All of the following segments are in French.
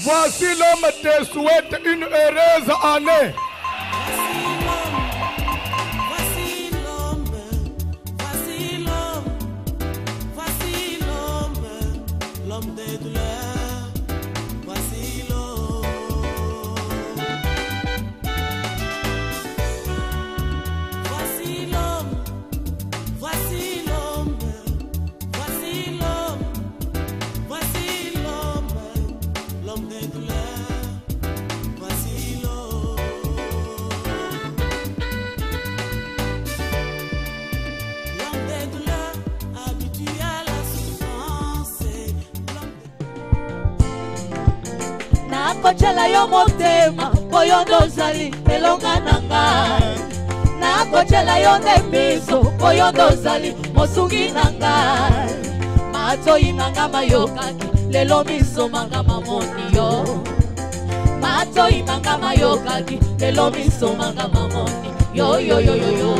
Voici l'homme te souhaite une heureuse année. Nakochela yo motema boyo ndozali elonga nanga nakochela yo ndemiso boyo ndozali mosungi nanga mato imanga mayokaki lelo miso manga mamoni yo mato imanga mayokaki lelo miso manga mamoni yo yo yo yo yo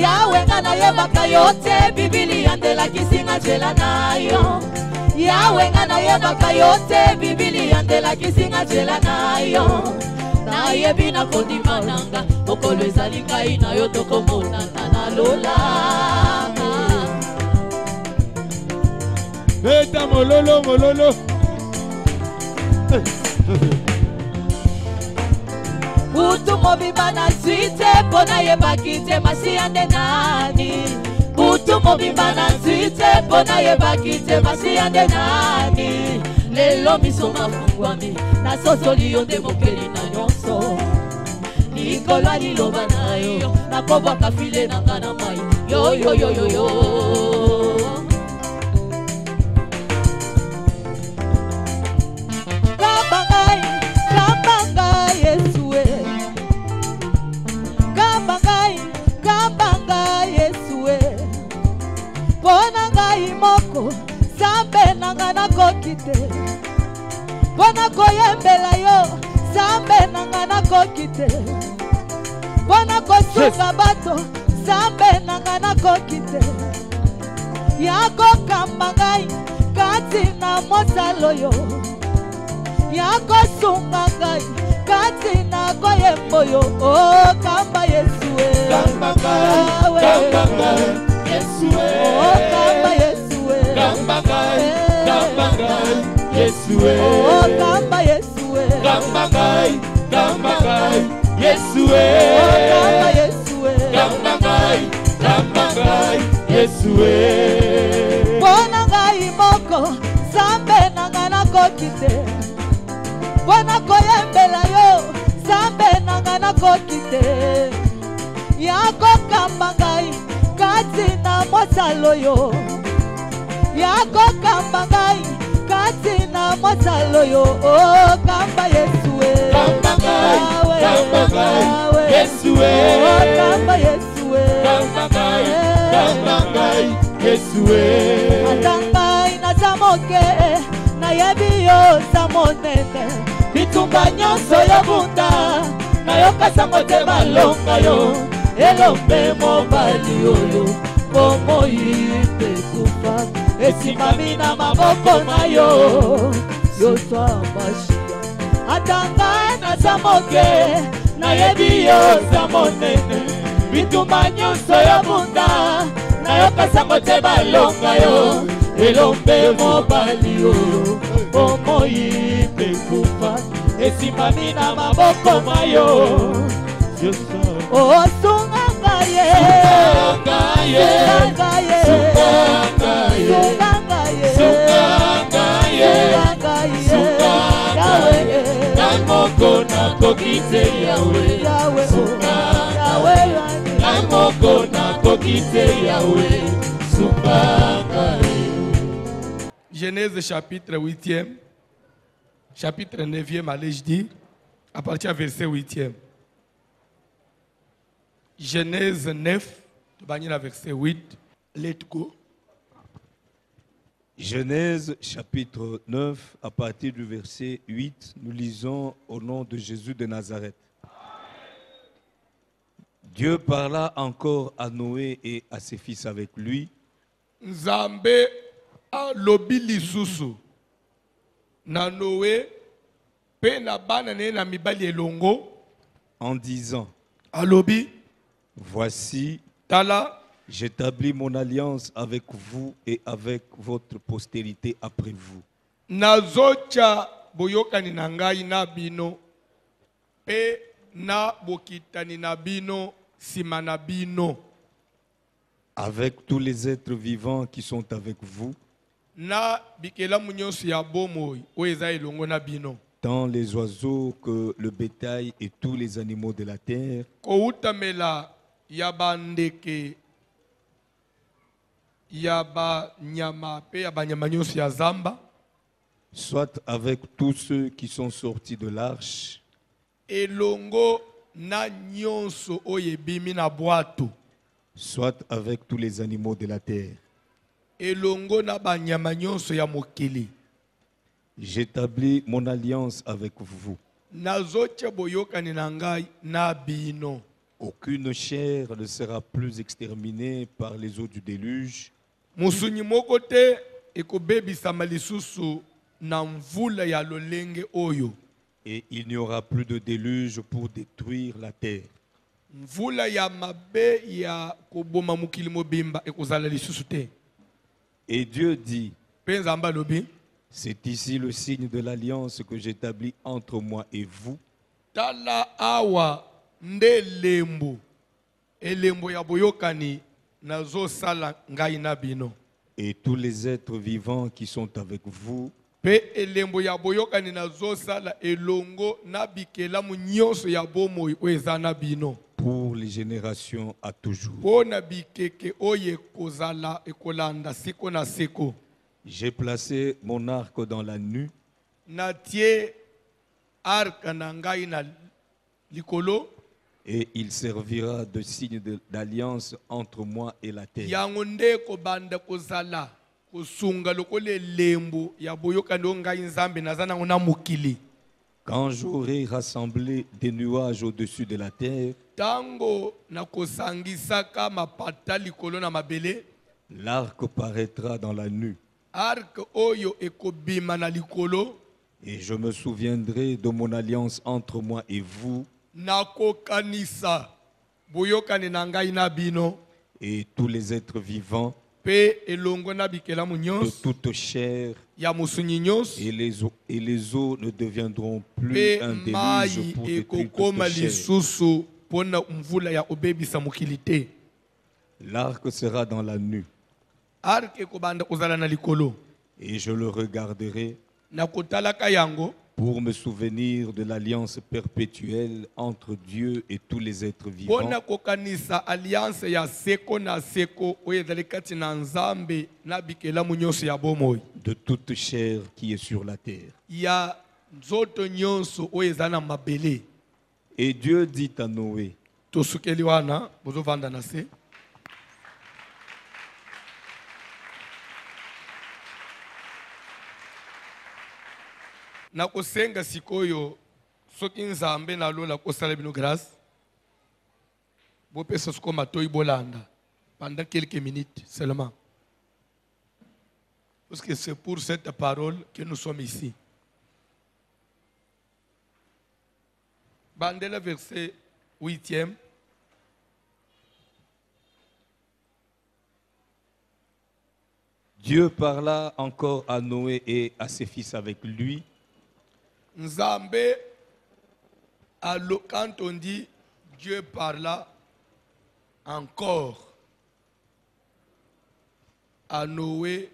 Yawe ngana yebaka yote Biblia ndela kisinga jela nayo Yawe ngana yebaka yote Biblia ndela kisinga jela nayo Na yebina kondima nanga Mokolo ezali ngai na yo tokomonana na lola Beta mololo mololo Butu mobimba na suite pona yebaki te masiyande nani Butu mobimba na suite pona yebaki te masiyande nani Lelo miso mafungwami na sosoli yo nde mokeli na nyonso Nikola liloba na yo na kobwaka file na nga na mai Yo yo yo yo yo Moko sambe nanga na kokite Bona koyembela yo sambe nanga na kokite Bona kosunga bato sambe nanga na kokite Yako kamba ngai kati na mosalo yo Yako sunga ngai kati na koyembo yo Oh kamba Yesu Kamba ngai Yesu Oh kamba Yesu Kamba ngai Yesu Oh kamba Yesu Kamba ngai Yesu Oh kamba Yesu Kamba ngai Yesu Bona ngai moko sambe nanga na kokite Bona koyembela yo sambe nanga na kokite Yako kamba ngai kati na mosalo yo Yako kamba ngai kati na mosalo yo Oh kamba Yesu Kamba ngai Yesu Oh kamba Yesu Kamba ngai Yesu Atangai na zamoke na yebi yo zamonene Bitumba nyonso yo bunda na yo kasango te balonga yo Elombe mobali oyo Komo yipe kufa Esimami na maboko na yo Yotwa bashia Atanga na zamoke na yebi yo zamonene Bitumba nyonso yo bunda na yo kasango te balonga yo Elombe mobali oyo Komo yipe kufa Esimami na maboko na yo Oh sunganga ye Namoko na kokite Yahweh Namoko na kokite Yahweh Sunganga Genèse chapitre 8e chapitre 9e allez je dis à partir du verset 8e Genèse 9, verset 8. Let go. Genèse chapitre 9, à partir du verset 8, nous lisons au nom de Jésus de Nazareth. Dieu parla encore à Noé et à ses fils avec lui Nzambe alobi lisusu na Noé pe na bana ne na mibali elongo en disant, alobi voici, tala j'établis mon alliance avec vous et avec votre postérité après vous. nazocha boyokani na ngai na bino pe na bokitani na bino sima na bino Avec tous les êtres vivants qui sont avec vous, na bikelamu nyonso ya bomoi oyo eza elongo na bino tant les oiseaux que le bétail et tous les animaux de la terre, koutamela ya bandeke ya banyama pe ya banyama nyonso ya zamba soit avec tous ceux qui sont sortis de l'arche, elongo na nyonso oyo ebimi na bwato soit avec tous les animaux de la terre. elongo na banyama nyonso ya mokili J'établis mon alliance avec vous. nazotia boyokani na ngai na bino Aucune chair ne sera plus exterminée par les eaux du déluge, mosunyi moko te ekobebisama lisusu na mvula ya lolenge oyo et il n'y aura plus de déluge pour détruire la terre. mvula ya mabe ya koboma mokili mobimba ekozala lisusu te Et Dieu dit, mpe nzambe alobi c'est ici le signe de l'alliance que j'établis entre moi et vous, tala awa nde elembo ya boyokani nazosala ngai na bino et tous les êtres vivants qui sont avec vous, mpe elembo ya boyokani nazosala elongo na bikelamu nyonso ya bomoi oyo eza na bino pour les générations à toujours. mpo na bikeke oyo ekolanda seko na seko J'ai placé mon arc dans la nue natie arka na ngai na likolo et il servira de signe d'alliance entre moi et la terre. yango nde kobanda kozala kosunga lokola elembo ya boyokani oyo ngai nzambe naza nango na mokili Quand j'aurai rassemblé des nuages au-dessus de la terre, ntango nakosangisaka mapata likolo na mabele l'arc paraîtra dans la nue arke oyo ekobima na likolo et je me souviendrai de mon alliance entre moi et vous nakokanisa boyokani na ngai na bino et tous les êtres vivants mpe elongo na bikelamu de nyonso toute chair ya mosunyi nyonso et les eaux ne deviendront plus mpe un déluge mai pour détruire ekokoma toute chair. lisusu mpo na mvula ya kobebisa mokili te L'arc sera dans la nue arke ekobanda kozala na likolo et je le regarderai nakotalaka yango pour me souvenir de l'alliance perpétuelle entre Dieu et tous les êtres mpo vivants na kokanisa alliance ya seko na seko oyo ezali kati na nzambe na bikelamu nyonso ya bomoi de toute chair qui est sur la terre. ya nzoto nyonso oyo eza na mabele Et Dieu dit à Noé, tosukeli wana bozovanda na se nakosenga sikoyo soki nzambe nalola kosala bino grâce bopesa siko matoi bolanda pendant quelques minutes seulement parce que c'est pour cette parole que nous sommes ici. Bandela verset 8e. Dieu parla encore à Noé et à ses fils avec lui. Nzambe, quand on dit Dieu parla encore à Noé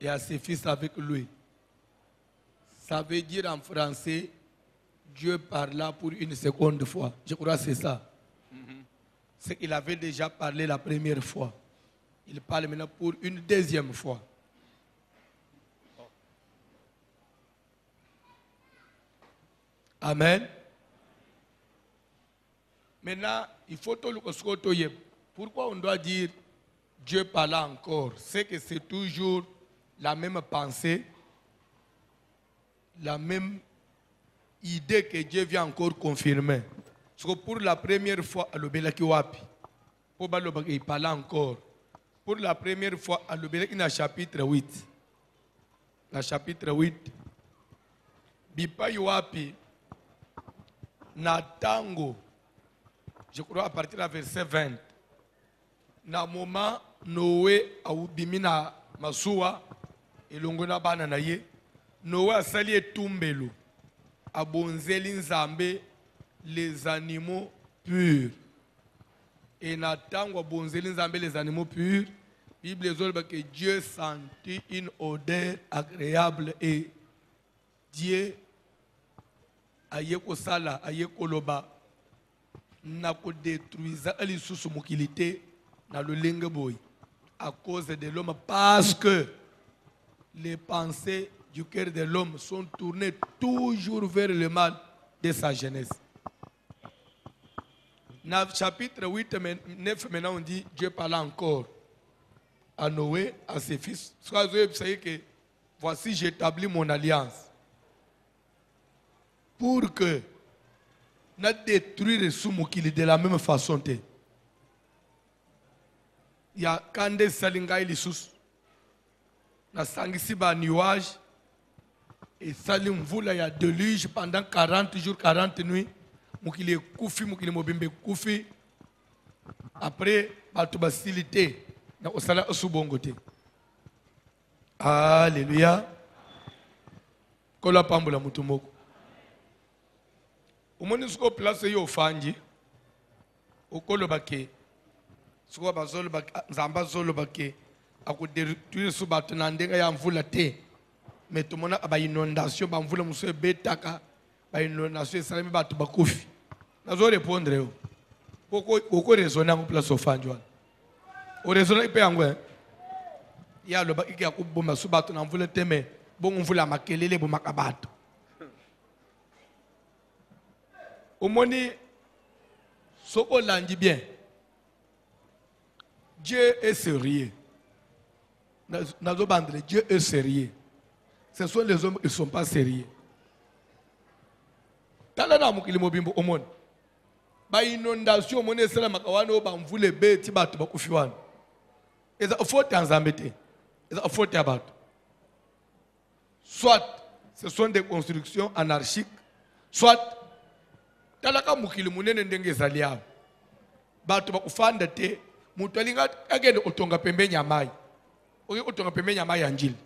et à ses fils avec lui, ça veut dire en français Dieu parla pour une seconde fois. Je crois que c'est ça. C'est qu'il avait déjà parlé la première fois. Il parle maintenant pour une deuxième fois. Amen. Maintenant, il faut tout le monde. Pourquoi on doit dire Dieu parla encore? C'est que c'est toujours la même pensée, la même idée que Dieu vient encore confirmer. Pour la première fois, alobelaki wapi. Pour balobaki, il parle encore. Pour la première fois, alobelaki na chapitre 8. Na chapitre 8. Bipa wapi. Na tango. Je crois à partir du verset 20. Na moment, Noé a ubimi na masuwa. Elongo na bana na ye. Noé a sali etumbelo. Abonzeli nzambe les animaux purs. Et Nathan a bonzeli nzambe les animaux purs. Bible dit que Dieu sentit une odeur agréable et Dieu aye kosala aye koloba na ko détruisa ali susu mukilité na lolenge boy à cause de l'homme parce que les pensées du cœur de l'homme sont tournées toujours vers le mal de sa jeunesse. Dans le chapitre 8, 9, maintenant on dit Dieu parle encore à Noé, à ses fils. Vous savez que voici j'établis mon alliance pour que nous détruire sous Moukili de la même façon. Il y a Kande Salingaï Lissous. Na sangisi ba nuage et salim vula ya déluge pendant 40 jours 40 nuits mukili kufi mukili mobimbe kufi après batu basilité na osala osubongote. Alléluia. Kola pambola mutumoko umoni suko place yo fanji okolo bake suko bazolo bake nzamba zolo bake akuderutuire su bato na ndenga ya mvula te mais tumona ba inondation ba mvula muso ebetaka ba inondation esalami bato bakufi nazo répondre yo oko raisonner en place ofanjwa o raisonner pe yango ya lo ba iki akubomba su bato na mvula te mais bongo mvula makelele bo makabato omoni soko landi bien Dieu est sérieux. Dieu est sérieux. Ce sont les hommes qui ne sont pas sérieux. Talana mukili mobimbo omon. Ba inondation mone sala makawano ba mvule beti batu bakufiwana. Eza faute nzambete. Eza faute ya batu. Soit ce sont des constructions anarchiques, soit talaka mukili munene ndenge zalia. Batu bakufanda te mutu alinga agende otonga pembeni ya mai. Oye otonga pembeni ya mai ya njili.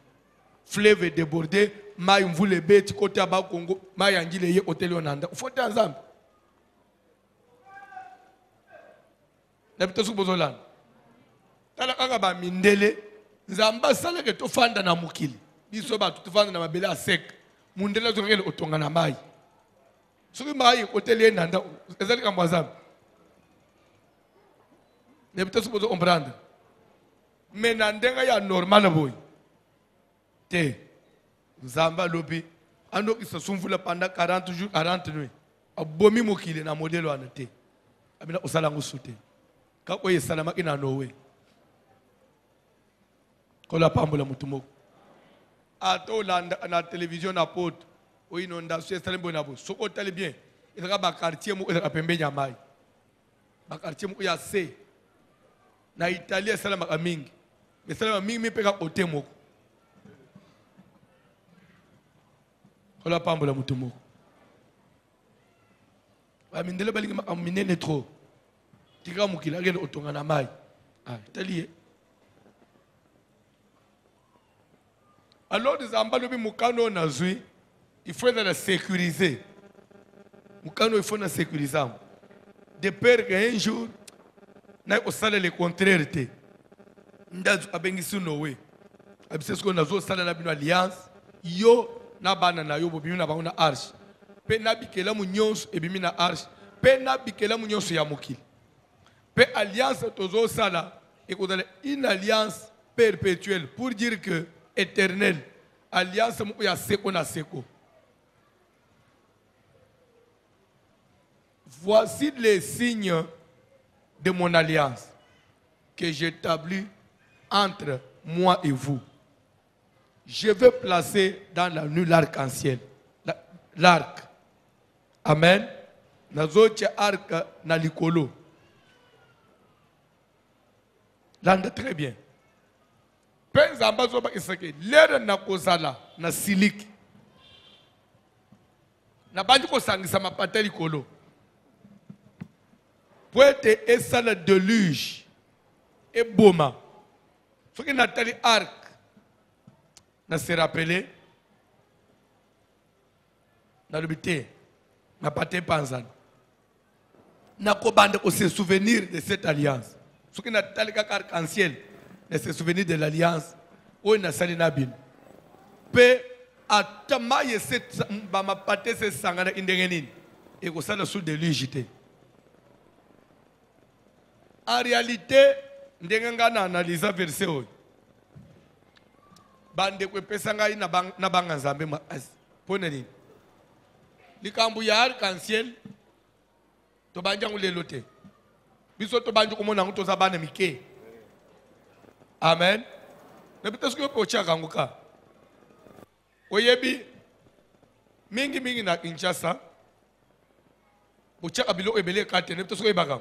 Fleuve débordé, mai mvule beti kote aba Kongo, mai ya njili ye hôtel onanda. Ufote nzambe. Na bitosu bozolana. Tala kaka ba mindele, nzamba sala ke tofanda na mukili. Biso ba tofanda na mabele a sec. Mundele zongele otonga na mai. Soki mai hôtel ye nanda, ezali ka mwazambe. Ne bitosu bozo comprendre. Mais nandenga ya normal boy. Te nzamba lobi ando kisa sumvula pendant 40 jours 40 nuits. Abomi mokile na modelo wana te. Abina osala ngusute. Ka oye salama ina nowe. Kola pambola mutumoko. Ato landa na télévision na pote. O inondation salembo na bo. Soko tali bien. Ezaka ba quartier mo ezaka pembe nya mai. Ba quartier mo ya se. Na Italie salama mingi. Mais salama mingi me peka kote moko. Kola pambola mutumoko. Ba mindele balingi maminene trop. Tika mukila ngene otonga na mai. Ah, taliye. Alors, nzamba lobi mukano nazui, il faut la sécuriser. Mukano il faut la sécuriser. De peur qu'un jour, na osala le contraire te. Ndazu abengisu nowe. Abisesko nazo sala na bino alliance. Yo na bana na yo bobimi na bango na arche. Pe na bikela mu nyonso ebimi na arche. Pe na bikela mu nyonso ya mokili. Pe alliance tozo sala ekozala une alliance perpétuelle pour dire que éternel, alliance moko ya seko na seko. Voici les signes de mon alliance que j'établis entre moi et vous. Je vais placer dans la nuit l'arc-en-ciel. L'arc. Amen. nazotia arc na likolo. Landa très bien. Penza ambazo ba isake lere na kozala na siliki. Na bandi ko sangisa mapata likolo. Poete esala deluge et boma. Ce qui n'a tali arc na se rappeler na lubité na pate panzana. Na ko bande ko se souvenir de cette alliance. Ce qui n'a tali arc-en-ciel de se souvenir de l'alliance où na sali na bin. Pe atamaye cette ba mapate se sangana indengenini et ko sala sous deluge. En réalité, ndenge nga na analyse verset oyo. Bande ko pesa ngai na banga nzambe ma pona nini. Likambu ya arc-en-ciel to banja ngulelo te. Biso to banja komona ngo to za bana mike. Amen. Na bitasko yo pocha kanguka. Oyebi mingi na Kinshasa. Pocha kabilo ebele kate ne bitasko ebaka.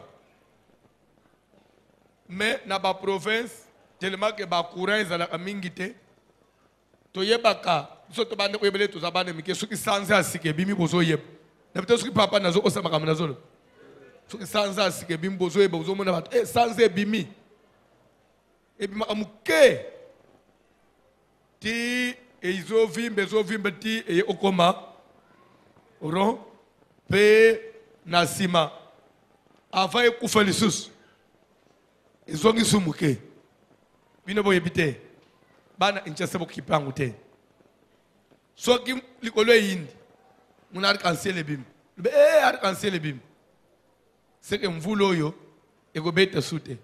Mais na ba province tellement que ba courant ezala kamingite to yebaka so to bande ko yebele to zabane mike soki sanza asike bimi bozo yeb na bito soki papa nazo osama kamana zolo soki sanza asike bimi bozo yeb bozo mona bat sanza bimi e bima amuke ti ezo vimbe ti e okoma oro pe nasima ava ekufa lisusu ezongi sumuke bino boye bite bana inchase bo kipangu te soki likolo yindi muna arc-en-ciel bim be arc-en-ciel bim c'est que mvulo yo ego bete sute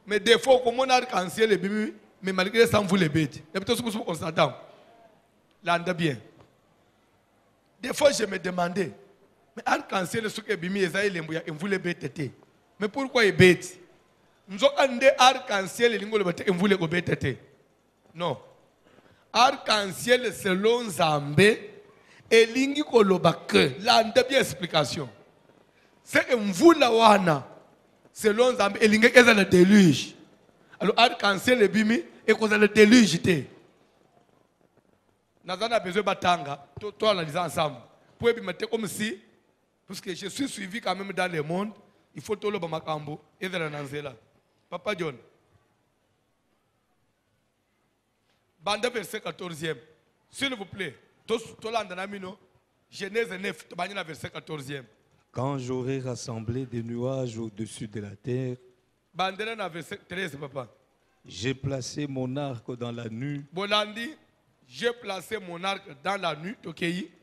mais des fois comme on arc-en-ciel bim mais malgré ça mvule bete et peut-être que on s'entend là anda bien des fois je me demandais mais arc-en-ciel ce que bim ezai lembo ya mvule bete te mais pourquoi bete nzokande arc-en-ciel lingolo bate mvule ko betete non arc-en-ciel selon Nzambe elingi koloba que là nda bien explication c'est que mvula wana selon Nzambe elingi eza le déluge alors arc-en-ciel bimi et cause le déluge te nazana besoin batanga to analyser ensemble pour ebima te comme si parce que je suis suivi quand même dans le monde il faut tout le makambo et de la nanzela. Papa John. Bande verset 14e. S'il vous plaît. Genèse 9, verset 14e. Quand j'aurai rassemblé des nuages au-dessus de la terre, Bande verset 13, papa. J'ai placé mon arc dans la nue. Bolandi, j'ai placé mon arc dans la nuit,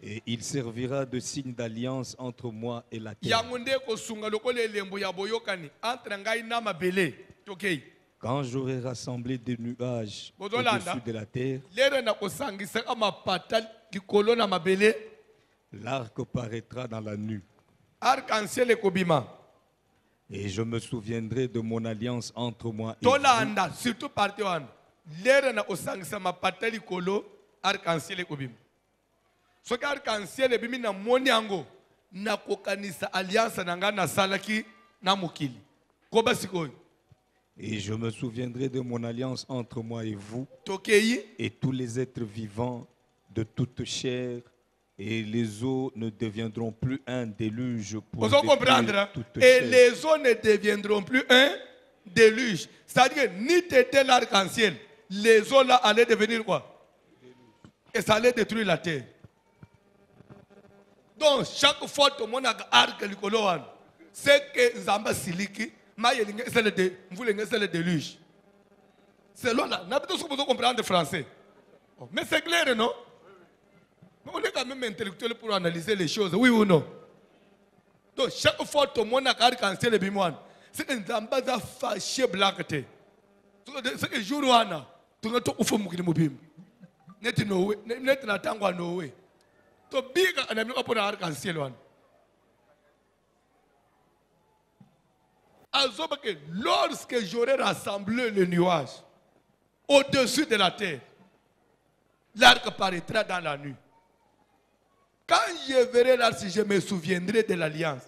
et il servira de signe d'alliance entre moi et la terre. Quand j'aurai rassemblé des nuages au-dessus de la terre, l'arc paraîtra dans la nuit. Et je me souviendrai de mon alliance entre moi et vous. Arc-en-ciel ekobima. Soki arc-en-ciel ebimi na moni yango na kokanisa alliance na nga na salaki na mokili. Koba sikoyo. Et je me souviendrai de mon alliance entre moi et vous et tous les êtres vivants de toute chair, et les eaux ne deviendront plus un déluge pour comprendre. Toute et chair. Les eaux ne deviendront plus un déluge. C'est-à-dire ni t'étais l'arc-en-ciel, les eaux là allaient devenir quoi? Et ça allait détruire la terre. Donc, chaque fois que mon arc c'est que Nzamba Siliki, c'est le déluge. C'est là, n'a pas de comprendre le français. Mais c'est clair, non? Mais on est quand même intellectuel pour analyser les choses, oui ou non? Donc, chaque fois que mon arc-en-ciel est bimouane, c'est que Nzamba a fâché blanc. C'est que jour où on a, tout le monde net no net na tangwa no way to biga anamika pona arc-en-ciel wana azoba que lorsque j'aurai rassemblé le nuage au-dessus de la terre, l'arc paraîtra dans la nuit. Quand je verrai l'arc, je me souviendrai de l'alliance.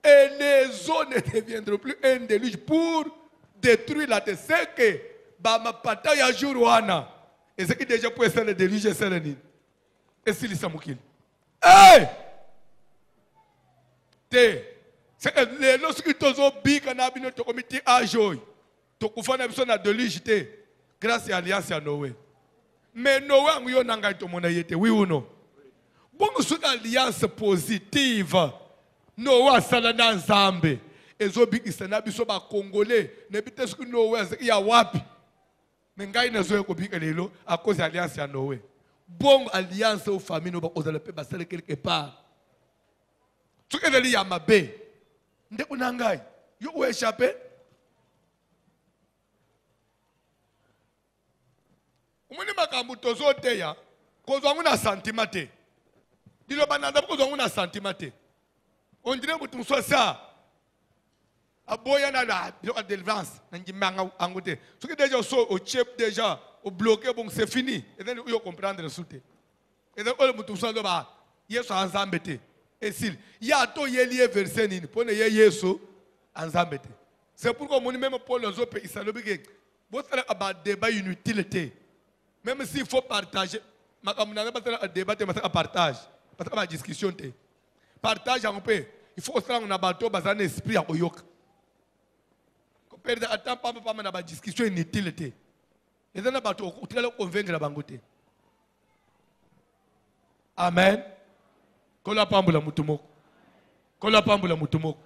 Et les eaux ne deviendront plus un déluge pour détruire la terre. C'est que ma pata ya jourwana. Et c'est qui déjà pour essayer le déluge, c'est le nid. Et si les samukil. Hey! C'est que les lorsque tu as bi kanabino to comité à joy. To kufana biso na déluge te. Grâce à l'alliance à Noé. Mais Noé a eu un to monayete. Oui ou non? Bon, c'est une alliance positive. Noé a sala na Nzambe. Ezobi isana biso ba Congolais. Ne bite ce que Noé ya wapi. Mais ngai na zoe ko bika lelo à cause de l'alliance à Noé. Bon alliance aux familles no ba kozala pe ba sala quelque part. Ce que les ya mabe. Nde kunangai. Yo ou échappé. Umuni makambu tozote ya. Kozwa nguna sentimate. Dilo bananda kozwa nguna sentimate. On dirait que tout ça. Aboya na la délivrance. N'angimanga angote. Ce que déjà au chef déjà au bloqué bon c'est fini. Et then you comprendre le soute. Et then all mutu so ba Yesu anzambete. Et s'il y a to yeli verset ni pour ne Yesu anzambete. C'est pourquoi mon même Paul les autres ils salobi que vous savez about débat inutilité. Même s'il faut partager, ma camarade pas débat mais ça partage. Parce que ma discussion te. Partage un peu. Il faut que on a bateau bazan esprit à oyok. Qu'on perde attend pas na ba discussion inutilité. Et dans bateau tu vas le convaincre la bangote. Amen. Kola pambula mutumoko. Kola pambula mutumoko.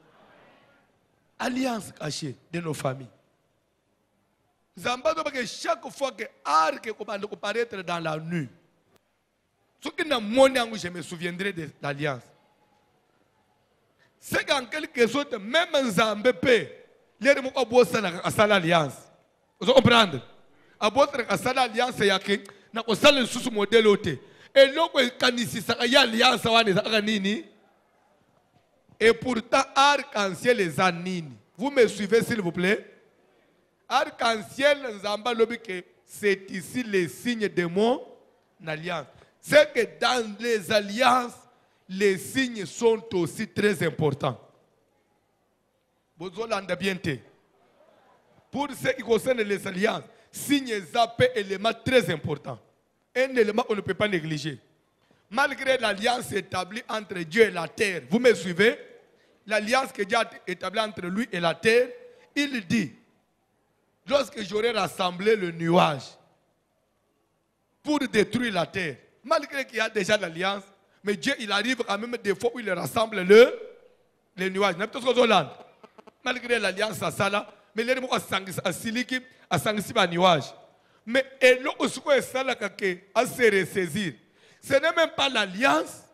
Alliance cachée de nos familles. Zamba doit que chaque fois que arc commence à paraître dans la nuit. Ce qui n'a pas je me souviendrai de l'alliance. C'est qu'en quelque sorte, même en Zambé, les gens ont besoin de l'alliance. Vous comprenez? À votre alliance, il y a que na osala sous modèle oté. Et loko kanisi saka ya alliance wana saka nini? Et pourtant arc-en-ciel les anini. Vous me suivez s'il vous plaît? Arc-en-ciel Nzamba lobi que c'est ici les signes de mon alliance. C'est que dans les alliances, les signes sont aussi très importants. Vous l'entendez bien. Pour ce qui concerne les alliances, signes zappés élément très important. Un élément qu'on ne peut pas négliger. Malgré l'alliance établie entre Dieu et la terre, vous me suivez? L'alliance que Dieu a établie entre lui et la terre, il dit, lorsque j'aurai rassemblé le nuage pour détruire la terre, malgré qu'il y a déjà l'alliance, mais Dieu il arrive quand même des fois où il rassemble le nuage. Malgré l'alliance à ça là, mais les gens à siliki à sangisiba nuage. Mais et l'autre ce que ça là à se ressaisir. Ce n'est même pas l'alliance,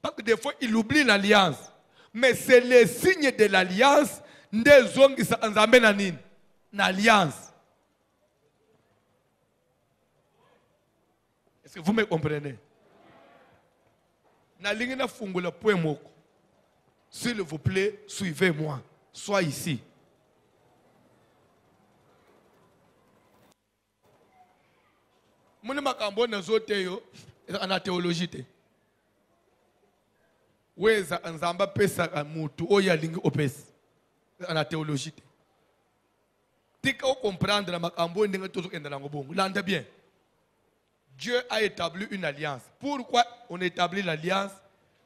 parce que des fois il oublie l'alliance. Mais c'est les signes de l'alliance des zones qui sont en amènent l'alliance. Est-ce que vous me comprenez? S'il vous plaît, suivez-moi. Sois ici. Je suis en théologie. Weza nzamba pesa mutu oya lingi opesi en théologie. Tika comprendre la makambo ndenge tozo kenda lango bongo. Landa bien. Dieu a établi une alliance. Pourquoi on établit l'alliance?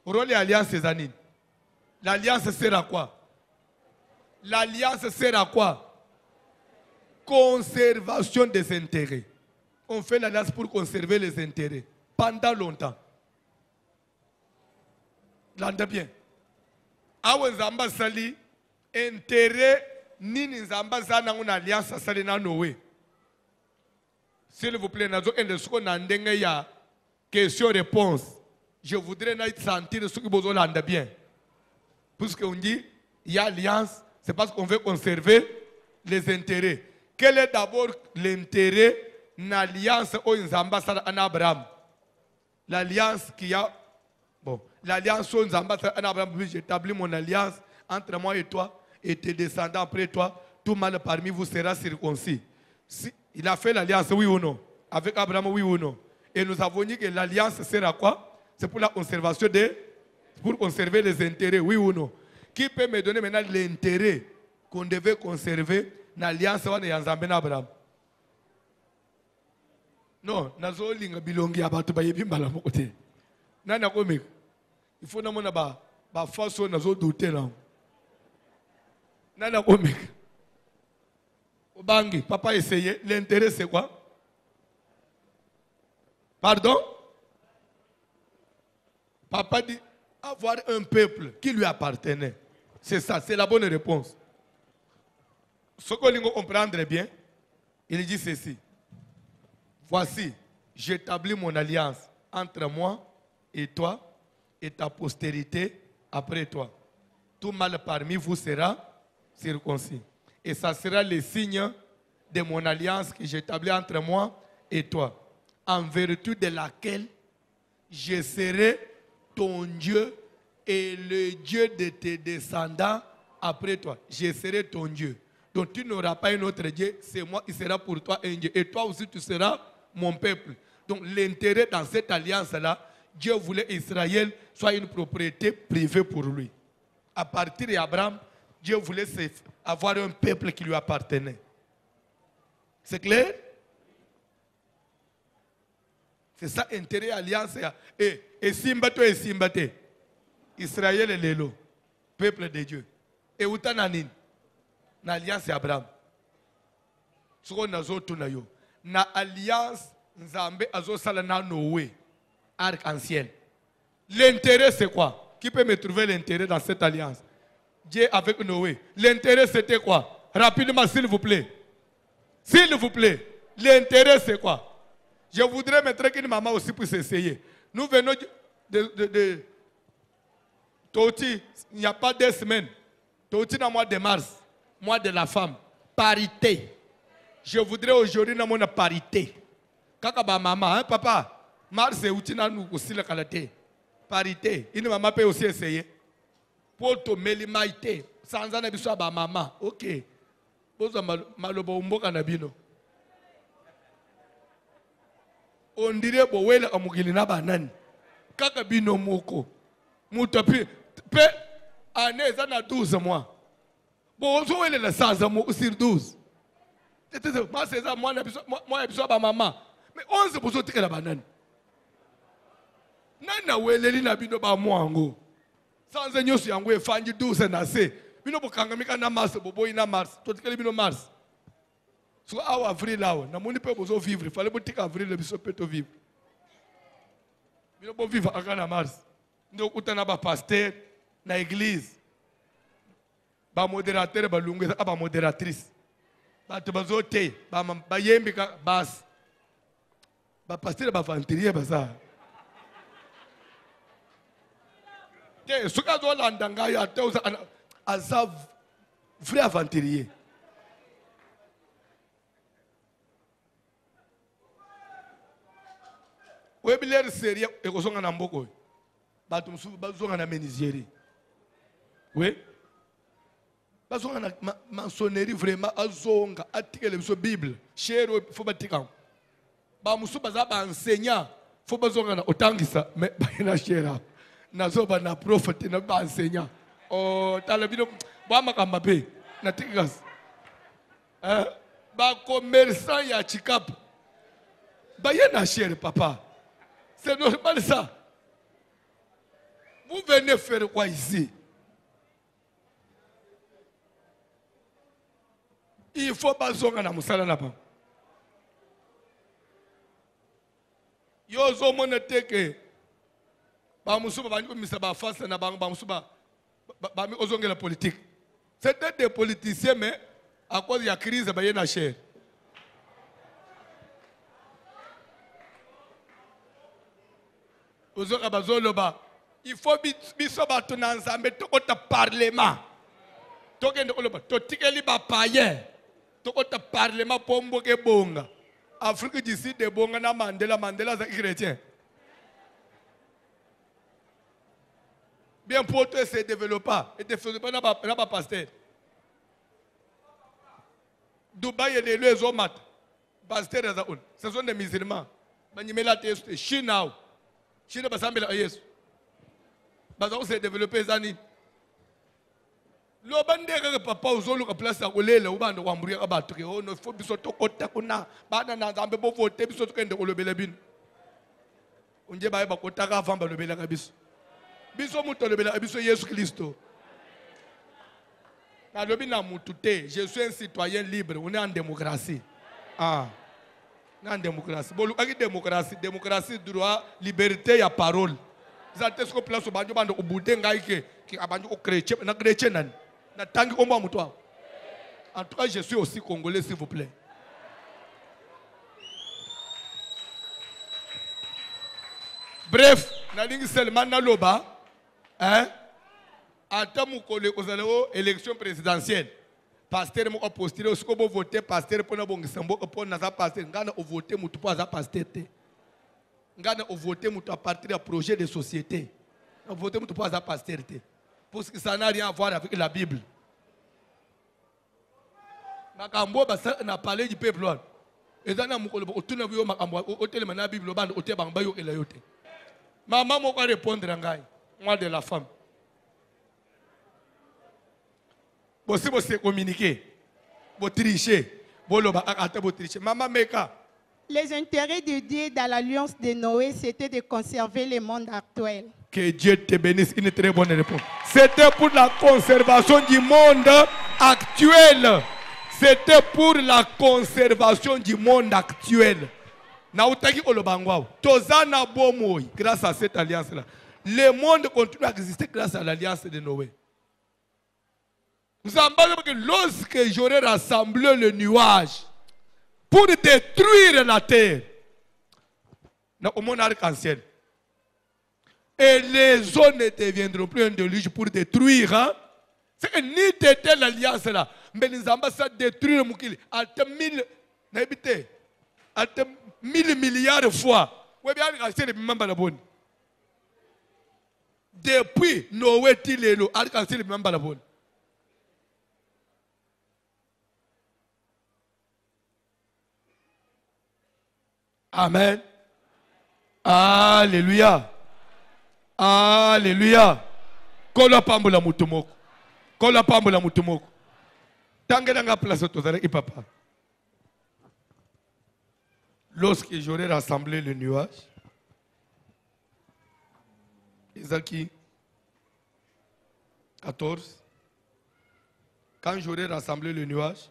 Rôle de l'alliance c'est anine. L'alliance sert à quoi? L'alliance sert à quoi? Conservation des intérêts. On fait l'alliance pour conserver les intérêts pendant longtemps. L'entendez bien. Awa nzamba sali intérêt nini nzamba zana une alliance sali na Noé. S'il vous plaît, nazo ende suko na ndenge ya question-réponse. Je voudrais na sentir ce que vous l'entendez bien. Puisque on dit il y a alliance, c'est parce qu'on veut conserver les intérêts. Quel est d'abord l'intérêt d'une alliance au nzamba sali en Abraham? L'alliance qui a l'alliance aux ambassadeurs en Abraham, j'établis mon alliance entre moi et toi et tes descendants après toi. Tout mal parmi vous sera circoncis. Si, il a fait l'alliance, oui ou non? Avec Abraham, oui ou non? Et nous avons dit que l'alliance sert à quoi? C'est pour la conservation pour conserver les intérêts, oui ou non? Qui peut me donner maintenant l'intérêt qu'on devait conserver dans l'alliance de Nzambe Abraham? Non, nazo linga bilongi abatu ba yebi mbala mokote. Nana komeka. Il faut na mona ba faso nazo douter là. Nana komeka. Obangi, papa essayé, l'intérêt c'est quoi? Pardon? Papa dit avoir un peuple qui lui appartenait. C'est ça, c'est la bonne réponse. Ce que vous comprendre bien, il dit ceci. Voici, j'établis mon alliance entre moi et toi et ta postérité après toi. Tout mal parmi vous sera circoncis. Et ça sera le signe de mon alliance que j'établis entre moi et toi, en vertu de laquelle je serai ton Dieu et le Dieu de tes descendants après toi. Je serai ton Dieu. Donc tu n'auras pas un autre Dieu, c'est moi qui sera pour toi un Dieu. Et toi aussi tu seras mon peuple. Donc l'intérêt dans cette alliance-là, Dieu voulait qu'Israël soit une propriété privée pour lui. À partir d'Abraham, Dieu voulait avoir un peuple qui lui appartenait. C'est clair? C'est ça l'intérêt alliance. Et Simbato et Simbate. Israël et Lélo. Peuple de Dieu. Et Utananin. Na alliance Abraham. Ce qu'on a zoto na yo. Na alliance Nzambe azo sala na Noé. Arc-en-ciel. L'intérêt c'est quoi? Qui peut me trouver l'intérêt dans cette alliance? Dieu avec Noé. L'intérêt c'était quoi? Rapidement s'il vous plaît. S'il vous plaît. L'intérêt c'est quoi? Je voudrais mettre qu'une maman aussi puisse essayer. Nous venons de Toti, il n'y a pas 2 semaines. Toti dans le mois de mars. Mois de la femme, parité. Je voudrais aujourd'hui dans mon parité. Kaka ba maman, hein, papa, mars c'est outil na nous aussi la qualité. Parité. Une maman peut aussi essayer. Pour te melimaité, sans en abusser ba maman. OK. Bozo malobo umboka na bino. On dirait bo wele amugili na banani. Kaka bino moko. Muto pe année ça na 12 mois. Bon, on est le 100 sur 12. Moi, c'est ça, moi, je suis maman. Mais 11% de la banane. Nana, où est l'élina bino ba moi, ngo. Sans un yosu yango, fangi 12 na se. Bino bokangamika na mars, bobo ina mars. Tout ce que bino mars. So, à avril là, na moni peut besoin vivre. Il fallait botique avril, le biso peut vivre. Bino bo vivre à na mars. Nous, utana ba pasteur, na église. Ba modérateur ba lungu ba modératrice ba to bazote ba yembi ka bas ba pasteur ba venturier ba ça te suka zo landanga ya te aza vrai aventurier webiler seria e ko songa na mboko ba tumsu ba zonga na menizeri oui. Parce qu'on a maçonnerie vraiment azonga article de la Bible chero faut batika ba musu baza ba enseignant faut bazonga na otangisa mais ba na chera nazo ba na prophète na ba enseignant oh talabino ba makamba pe na tikas ba commerçant ya chikap ba na chera papa c'est normal ça. Vous venez faire quoi ici? Il faut pas zonga na musala na pa. Yo zo moneteke. Ba musuba ba niko misa ba face na ba musuba ba mi ozonga la politique. C'était des politiciens mais à cause de la crise ba yena cher. Ozonga ba zolo ba. Il faut biso ba tona nzambe to kota parlement. To kende ko loba to tikeli ba paye. Tokota parlement pombo ke bonga. Afrique du Sud de bonga na Mandela za chrétien. Bien pour toi se développer et développer na ba pasteur. Dubaï et les omat. Pasteur za on. Ce sont des musulmans. Banyimela test Chine. Chine ba sambela Yesu. Ba za se développer zani. Lo bandere papa uzolo ka place akolela ubanda kwamburia ka batho ke ono fo biso tokota kuna bana na zambe bo vote biso tukende kolobela bino. Unje ba ba kota ka vamba lobela ka biso. Biso muto lobela biso Yesu Kristo. Na lobi na mutu te, je suis un citoyen libre, on est en démocratie. Ah. Na démocratie. Bolu aki démocratie, démocratie droit, liberté ya parole. Zate sko place banjo bando obude ngai ki abanjo ko chrétien na chrétien nan. Na tangi komba mutu. En tout cas, je suis aussi congolais s'il vous plaît. Bref, na lingi seulement na loba, hein? Ata mukole kozala o élection présidentielle. Pasteur mo postulé o siko bo voter pasteur pona bongisa mbo pona za pasteur ngana o voter mutu po za pasteur te. Ngana o voter mutu à partir d'un projet de société. O voter mutu po za pasteur te. Parce que ça n'a rien à voir avec la Bible. Makambo ba ça na parler du peuple là. Et dans mukole bo tuna biyo makambo o telema na Bible bande o te bangba yo ela yote. Maman mo ko répondre ngai, moi de la femme. Si vous communiquez, vous trichez, Maman Meka. Les intérêts de Dieu dans l'alliance de Noé, c'était de conserver le monde actuel. Que Dieu te bénisse, une très bonne réponse. C'était pour la conservation du monde actuel. C'était pour la conservation du monde actuel. Grâce à cette alliance-là. Le monde continue à exister grâce à l'alliance de Noé. Nous avons que lorsque j'aurai rassemblé le nuage pour détruire la terre, au monde arc-en-ciel, et les eaux ne deviendront plus un déluge pour détruire. Hein? C'est que ni t'étais l'alliance là, mais nous avons ça détruire le Moukili à 1000 milliards de fois. Depuis Noé, Tilelo, arc-en-ciel, même pas la bonne. Amen. Alléluia. Alléluia. Kola pambola mutumoko. Kola pambola mutumoko. Tangela nga place tozala ipapa. Lorsque j'aurai rassemblé le nuage, Isaki 14. Quand j'aurai rassemblé le nuage,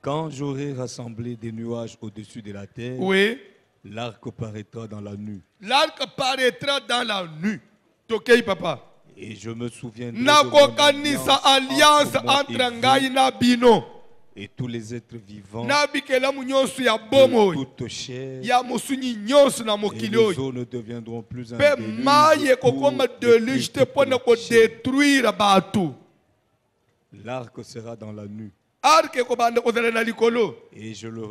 quand j'aurai rassemblé des nuages au-dessus de la terre, oui, l'arc paraîtra dans la nuit. L'arc paraîtra dans la nuit. Tokei papa. Et je me souviendrai de mon alliance entre ngai na bino et tous les êtres vivants de toute chair, et les les eaux ne deviendront plus un déluge pour détruire. L'arc sera dans la nuit. Et je le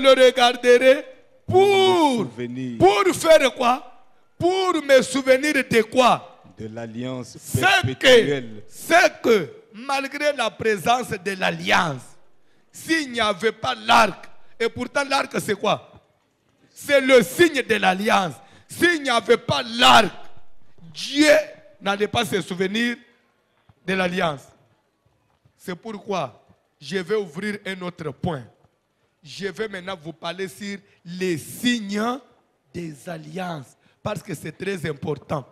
regarderai. Pour faire quoi? Pour me souvenir de quoi? De l'alliance perpétuelle. C'est que malgré la présence de l'alliance, s'il n'y avait pas l'arc, et pourtant l'arc c'est quoi? C'est le signe de l'alliance. S'il n'y avait pas l'arc, Dieu n'allait pas se souvenir de l'alliance. C'est pourquoi je vais ouvrir un autre point. Je vais maintenant vous parler sur les signes des alliances. Parce que c'est très important.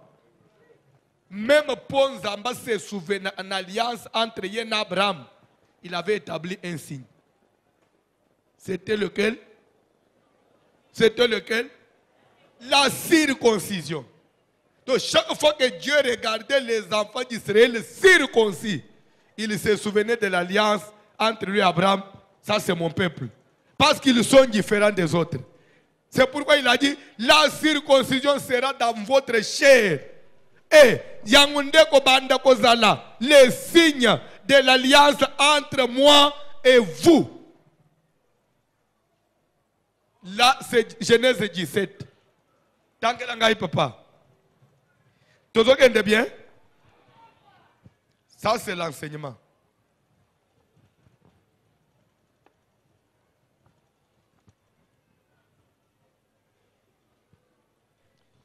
Même Ponzamba se souvient d'une alliance entre Yen et Abraham. Il avait établi un signe. C'était lequel? C'était lequel? La circoncision. Donc chaque fois que Dieu regardait les enfants d'Israël circoncis, il se souvenait de l'alliance entre lui et Abraham. Ça, c'est mon peuple. Parce qu'ils sont différents des autres. C'est pourquoi il a dit, la circoncision sera dans votre chair. Et les signes de l'alliance entre moi et vous. Là, c'est Genèse 17. Tant que l'angaï papa. Tout le monde est bien? Ça, c'est l'enseignement.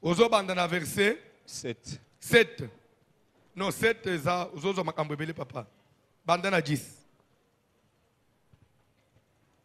Aux dans verset 7. Non, 7 eza uzozo makambebele papa. Bandana 10.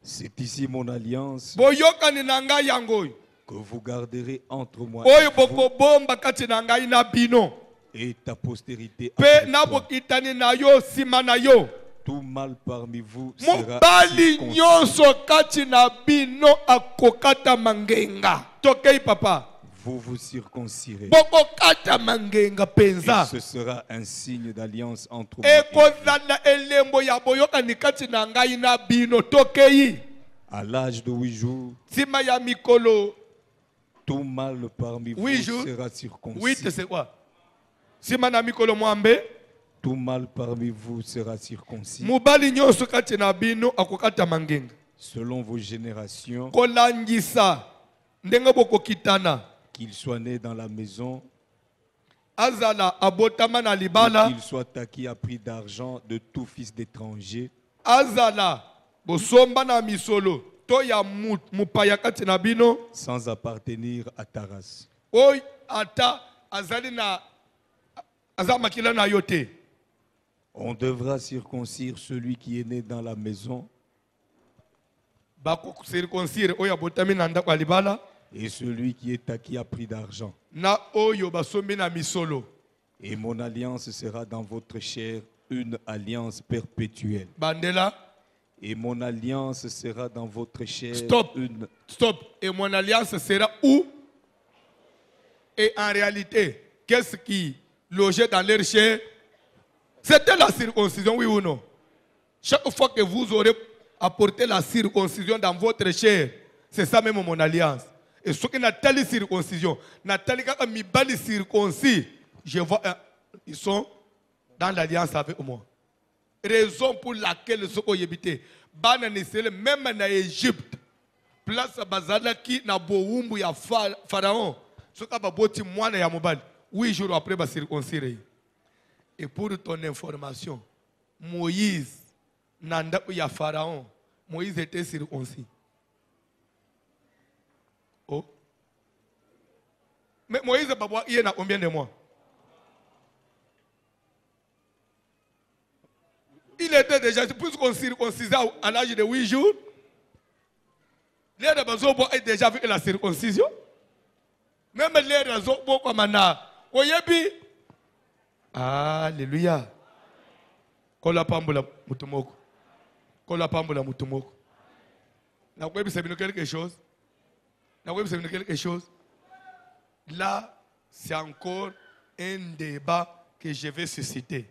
C'est ici mon alliance Boyokani nanga yango. que vous garderez entre moi Oyo boko bomba kati nanga ina bino. et ta postérité. Pe après na toi. bokitani na yo sima na yo. Tout mal parmi vous sera Mobali circoncis. nyonso kati na bino akokata mangenga. Tokei papa. Vous vous circoncirez. Bokokata mangenga Et penza. ce sera un signe d'alliance entre moi et vous. Ekozana elembo ya boyokani kati na ngai na bino. Tokei. À l'âge de 8 jours, Sima ya mikolo. tout mâle parmi vous 8 jours. sera circoncis. 8 c'est quoi? Sima na mikolo mwambe. Tout mâle parmi vous sera circoncis. Mobali nyonso kati na bino akokata mangenga. Selon vos générations, Kolangisa. Ndenge bokokitana. qu'il soit né dans la maison, Azala abotama na ou libala. qu'il soit acquis à prix d'argent de tout fils d'étranger, Azala bosomba na misolo. Toya mupaya kati na bino. sans appartenir à ta race. Oy ata azali na azamakila na yote. On devra circoncire celui qui est né dans la maison Bako circoncire oya botami na ndako ya libala. et celui qui est acquis à prix d'argent. Na oyo basombi na misolo. Et mon alliance sera dans votre chair une alliance perpétuelle. Bandela. Et mon alliance sera dans votre chair Stop. une... Stop. Et mon alliance sera où? Et en réalité, qu'est-ce qui logeait dans leur chair? C'était la circoncision, oui ou non? Chaque fois que vous aurez apporté la circoncision dans votre chair, c'est ça même mon alliance. Et ceux qui n'ont pas de circoncision, n'ont pas de circoncis, je vois, ils sont dans l'alliance avec moi. Raison pour laquelle ceux qui habitent, même en Égypte, place bazalaki na boumbu ya pharaon, ceux qui boti mwana ya mobali, 8 jours après ba circoncire. Et pour ton information, Moïse nanda ya pharaon, Moïse était circoncis. Oh. Mais Moïse il y a combien de mois? Il était déjà plus qu'on circoncisé à l'âge de 8 jours. Les raisons est déjà avec la circoncision. Même les raisons comme Anna. Oyebi. Alléluia. Kola pambula mutumoko. Kola pambula mutumoko. Na kwebi c'est quelque chose. Quelque chose. Là, c'est encore un débat que je vais susciter.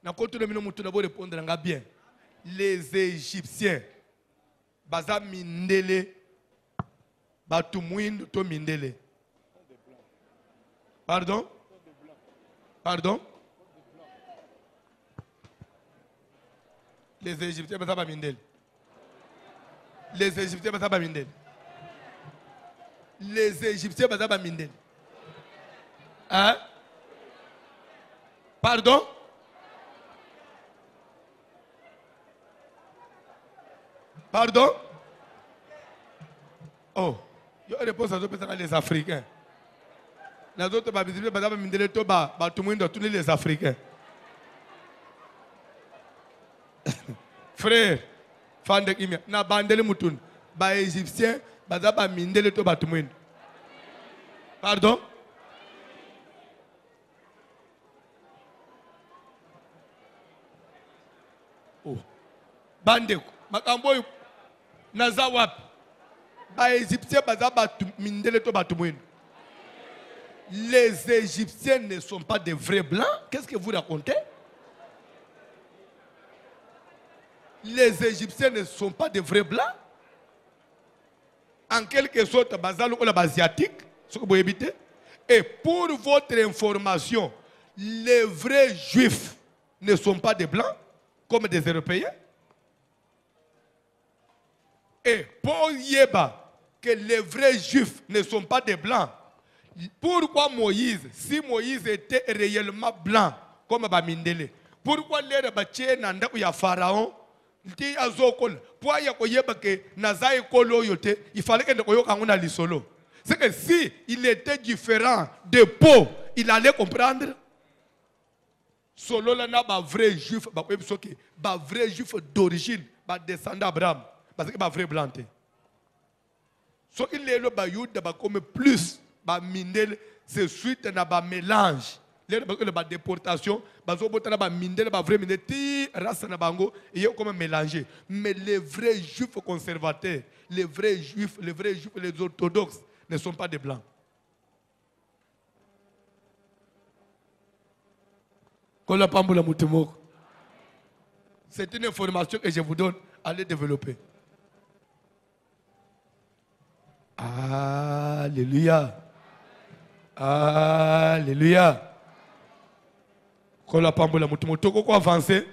Na koto le mino d'abord répondre bien. Les Égyptiens, baza mindele, batumwindo to mindele. Pardon? Pardon? Les Égyptiens baza ba mindele. Les Égyptiens baza ba mindele. Les Égyptiens baza ba mindele. Hein? Pardon? Pardon? Oh, je réponds à les Africains. Les autres, tout le monde, tous les Africains. Frère, fan de Kimia, na bandele moutoun, ba Égyptien, ba mindele to ba tout le monde. Pardon? Oh, bandeko, makamboy. Nazawap, les Égyptiens, les Égyptiens ne sont pas des vrais blancs. Qu'est-ce que vous racontez? Les Égyptiens ne sont pas des vrais blancs. En quelque sorte, les asiatiques, ce que vous évitez. Et pour votre information, les vrais juifs ne sont pas des blancs comme des Européens. Et pour Yeba, que les vrais juifs ne sont pas des blancs, pourquoi Moïse, si Moïse était réellement blanc, comme Bamindele, pourquoi les rebâtiers n'ont pas Pharaon, pourquoi Yeba que Nazaï Kolo yote, il fallait que nous le solo. C'est que si il était différent de peau, il allait comprendre. solo là na ba vrai juif ba ko bisoke ba vrai juif d'origine ba descendant Abraham parce que ba vrai blanc te so il est le ba yuda ba comme plus ba mindel c'est suite na ba mélange les ba déportation ba zo botana ba mindel ba vrai mindel ti race na bango et comme mélangé mais les vrais juifs conservateurs les vrais juifs les orthodoxes ne sont pas des blancs. C'est une information que je vous donne, allez développer. Alléluia. Alléluia. Toko avancer.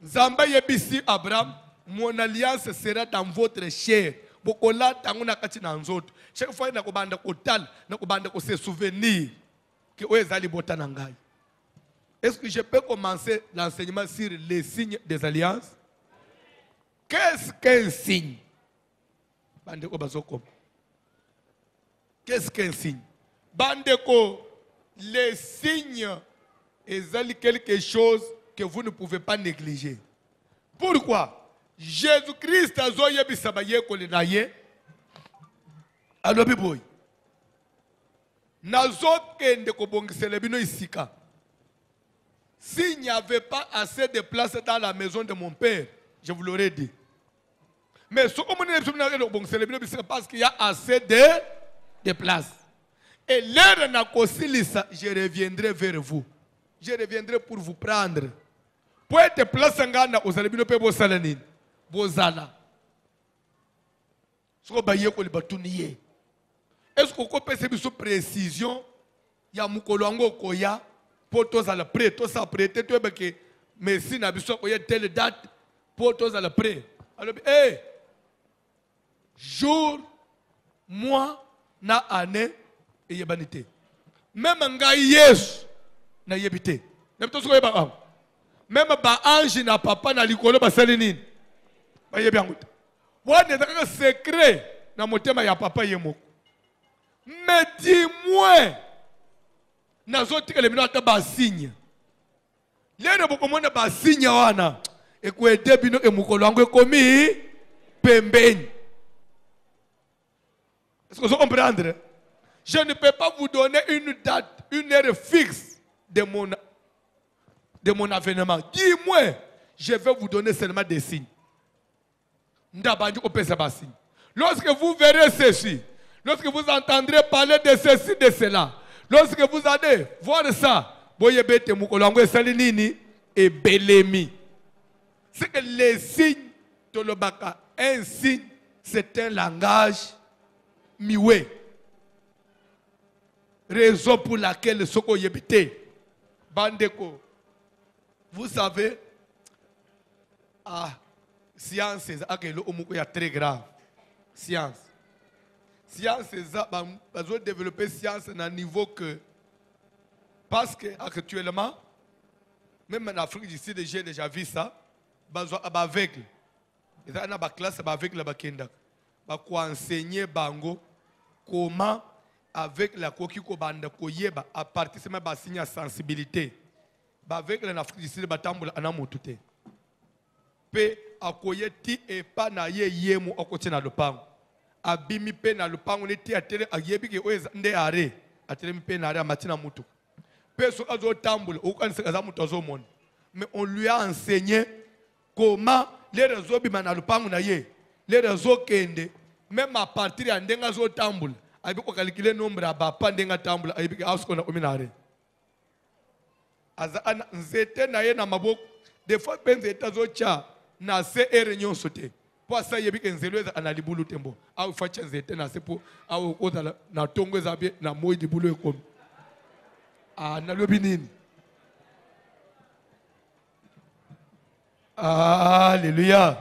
Zamba yebisi Abraham, mon alliance sera dans votre chair. Bokola tanguna kati na nzoto. Chaque fois na kobanda kotal, na kobanda ko se souvenir que oezali botana ngai. Est-ce que je peux commencer l'enseignement sur les signes des alliances? Qu'est-ce qu'un signe? Qu'est-ce qu'un signe? Bandeko, les signes est quelque chose que vous ne pouvez pas négliger. Pourquoi? Jésus-Christ a zoye bisabaye kolenaye. Alobi boy. Nazot kende kobongisele bino isika. S'il n'y avait pas assez de place dans la maison de mon père, je vous l'aurais dit. Mais ce que parce qu'il y a assez de place. Et l'heure n'a qu'ossilissa, je reviendrai vers vous. Je reviendrai pour vous prendre. Pour être place en Ghana, vous allez bien payer salanin. Bozala. Ce que vous avez batunier. Est-ce que vous avez une précision? Il y a Mukolongo Koya. Pour tous à la près, tous à prêter, tu es que merci n'a besoin de telle date pour tous à la près. Alors, hey, jour, mois, na année et yebanité. Même un gars yes na yebité. Même tout ce que yeba. Même ba ange na papa na likolo ba salinine. Ba yebiangut. Wane ndaka secret na motema ya papa yemo. Mais dis-moi. Nazotika le minota ba signe. Lene bokomona ba signe wana. Ekwete bino emukolo wangu ekomi pembeni. Est-ce que vous comprenez? Je ne peux pas vous donner une date, une heure fixe de mon avènement. Dis-moi, je vais vous donner seulement des signes. Lorsque vous verrez ceci, lorsque vous entendrez parler de ceci, de cela, lorsque vous allez voir ça, et Belemi, c'est que les signes de l'Obaka, un signe, c'est un langage miwe. Raison pour laquelle Soko Yebite, Bandeko, vous savez, science, c'est très grave. Science. Science, c'est développer science à un niveau que, parce que actuellement, même en Afrique d'ici, j'ai déjà vu ça, aveugle. Il y a une classe aveugle qui enseigner bango comment avec la kokiko banda koyeba à partir de ma signe à sensibilité. Avec en Afrique d'ici, batambula anamotute. Pe akoye ti et pas na ye yemu okote na lupango. Abimi pe na lupango ne ti atele ayebi ke oeza nde are atele pe na are matina mutu. Pe so azo tambula okanisa kaza mutu azo mona. Mais on lui a enseigné comment les réseaux bima na lupango na ye. Les réseaux kende même à partir de ndenga zo tambula. Aibi ko calculer nombre aba pa ndenga tambula aibi ke asko na ominare. Aza ana nzete na ye na maboko des fois benze etazo cha na se réunion sauté. Pour ça yebi ke nzelweza analibulu tembo. Au facha nzete na se po au koza na tongo zabe na moyi di bulu ekomi. Na lobi nini? Alléluia.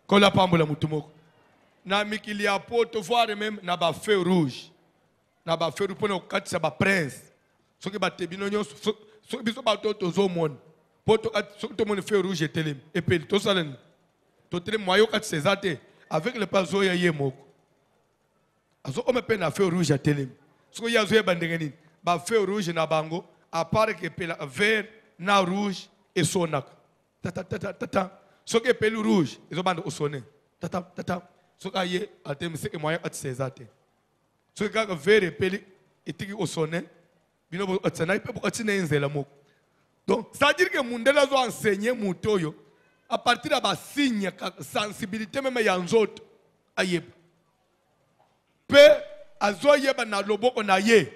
Quand la pambola mutumoko. Na mikili ya poto voir même na ba feu rouge. Na ba feu rouge pour no katisa ba prince. Soki ba tebino nyo so biso ba toto zo mon. Poto so to mon feu rouge etelem. Epel to salen. To tele moyo katisa zate avec le pazo ya yemoko. Azo o me pe na feu rouge etelem. So ya zo e bandengeni. Ba feu rouge na bango à part que pela vert, na rouge et sonak. Tata tata tata. Ce que pela rouge, ils ont bande au sonné. Tata tata. Ce que aye, atem c'est que moyen at sezate. Ce que vert et pela etiki au sonné. Bino atsana ipe pour atsina nzela moko. Donc, ça veut dire que mundela zo enseigner mutoyo à partir de la signe sensibilité même ya nzoto ayeb. Pe azo yeba na loboko na ye.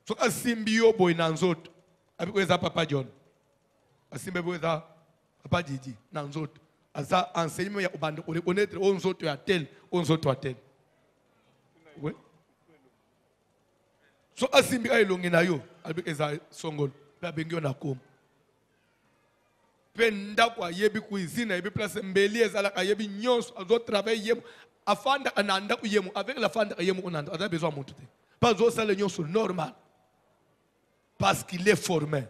So asimbio boy na nzoto. Abiko eza papa John. Asimbe boy eza papa Didi na nzoto. Aza enseignement ya obande ko reconnaître on nzoto ya tel, on nzoto ya tel. Oui. So asimbi ay longi na yo, abiko eza songolo. Pe abengyo na kom. Penda kwa yebi cuisine yebi place mbeli ezalaka yebi nyonso azo travail yemu afanda ananda ku yemu avec la fanda yemu onanda a besoin monter pas zo sale nyonso normal parce qu'il est formé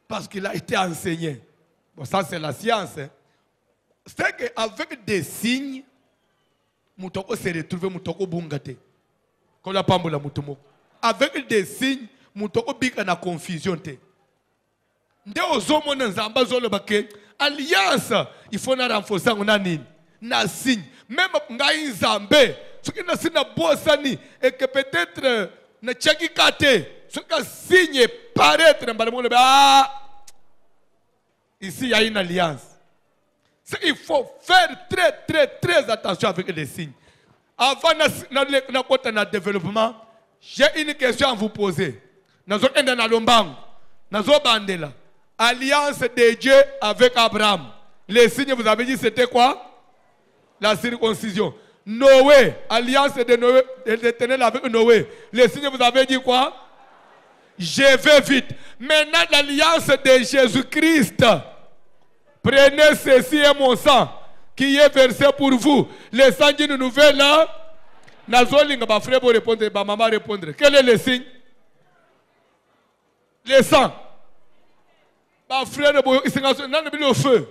parce qu'il a été enseigné. Bon, ça c'est la science, hein. C'est que avec des signes mutoko se retrouver mutoko bungate ko la pambola mutumo avec des signes mutoko bika na confusion te. Nde ozomona nzamba zoloba ke alliance il faut na renforcer ngona nini na signe même ngai nzambe soki na sina bosani et que peut-être na cheki kate soki signe paraître mbala mona ba ici il y a une alliance. C'est il faut faire très attention avec les signes. Avant na kota na développement, j'ai une question à vous poser. Nazo enda na lombango nazo bandela alliance de Dieu avec Abraham. Les signes, vous avez dit, c'était quoi? La circoncision. Noé, alliance de Noé, de l'Éternel avec Noé. Les signes, vous avez dit quoi? Je vais vite. Maintenant, l'alliance de Jésus-Christ. Prenez ceci et mon sang, qui est versé pour vous. Le sang d'une nouvelle, Nazolinga, ma frère, pour répondre, ma maman répondre. Quel est le signe? Le sang. Ma frère, le feu.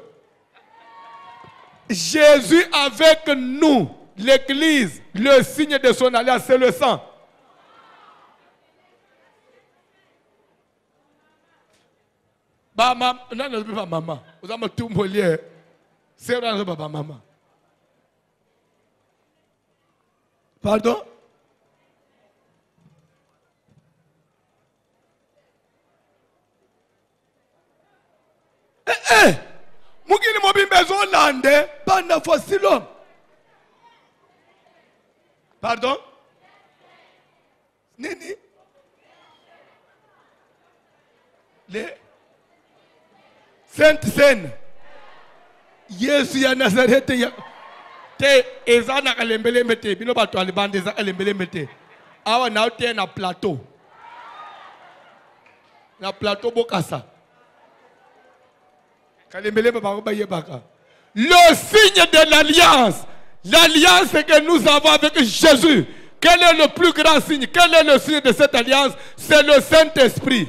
Jésus avec nous, l'église, le signe de son alliance, c'est le sang. Maman, non, pas maman. Vous avez tout molière. C'est vrai, pas maman. Pardon? Mugini mobi maison lande banda fosilom. Pardon? Nini? Les Sainte Seine. Yesu ya Nazareth ya te ezana kalembele mete bino bato alibande za kalembele mete. Awa na te na plateau. Na plateau bokasa. Le signe de l'alliance. L'alliance que nous avons avec Jésus. Quel est le plus grand signe? Quel est le signe de cette alliance? C'est le Saint-Esprit.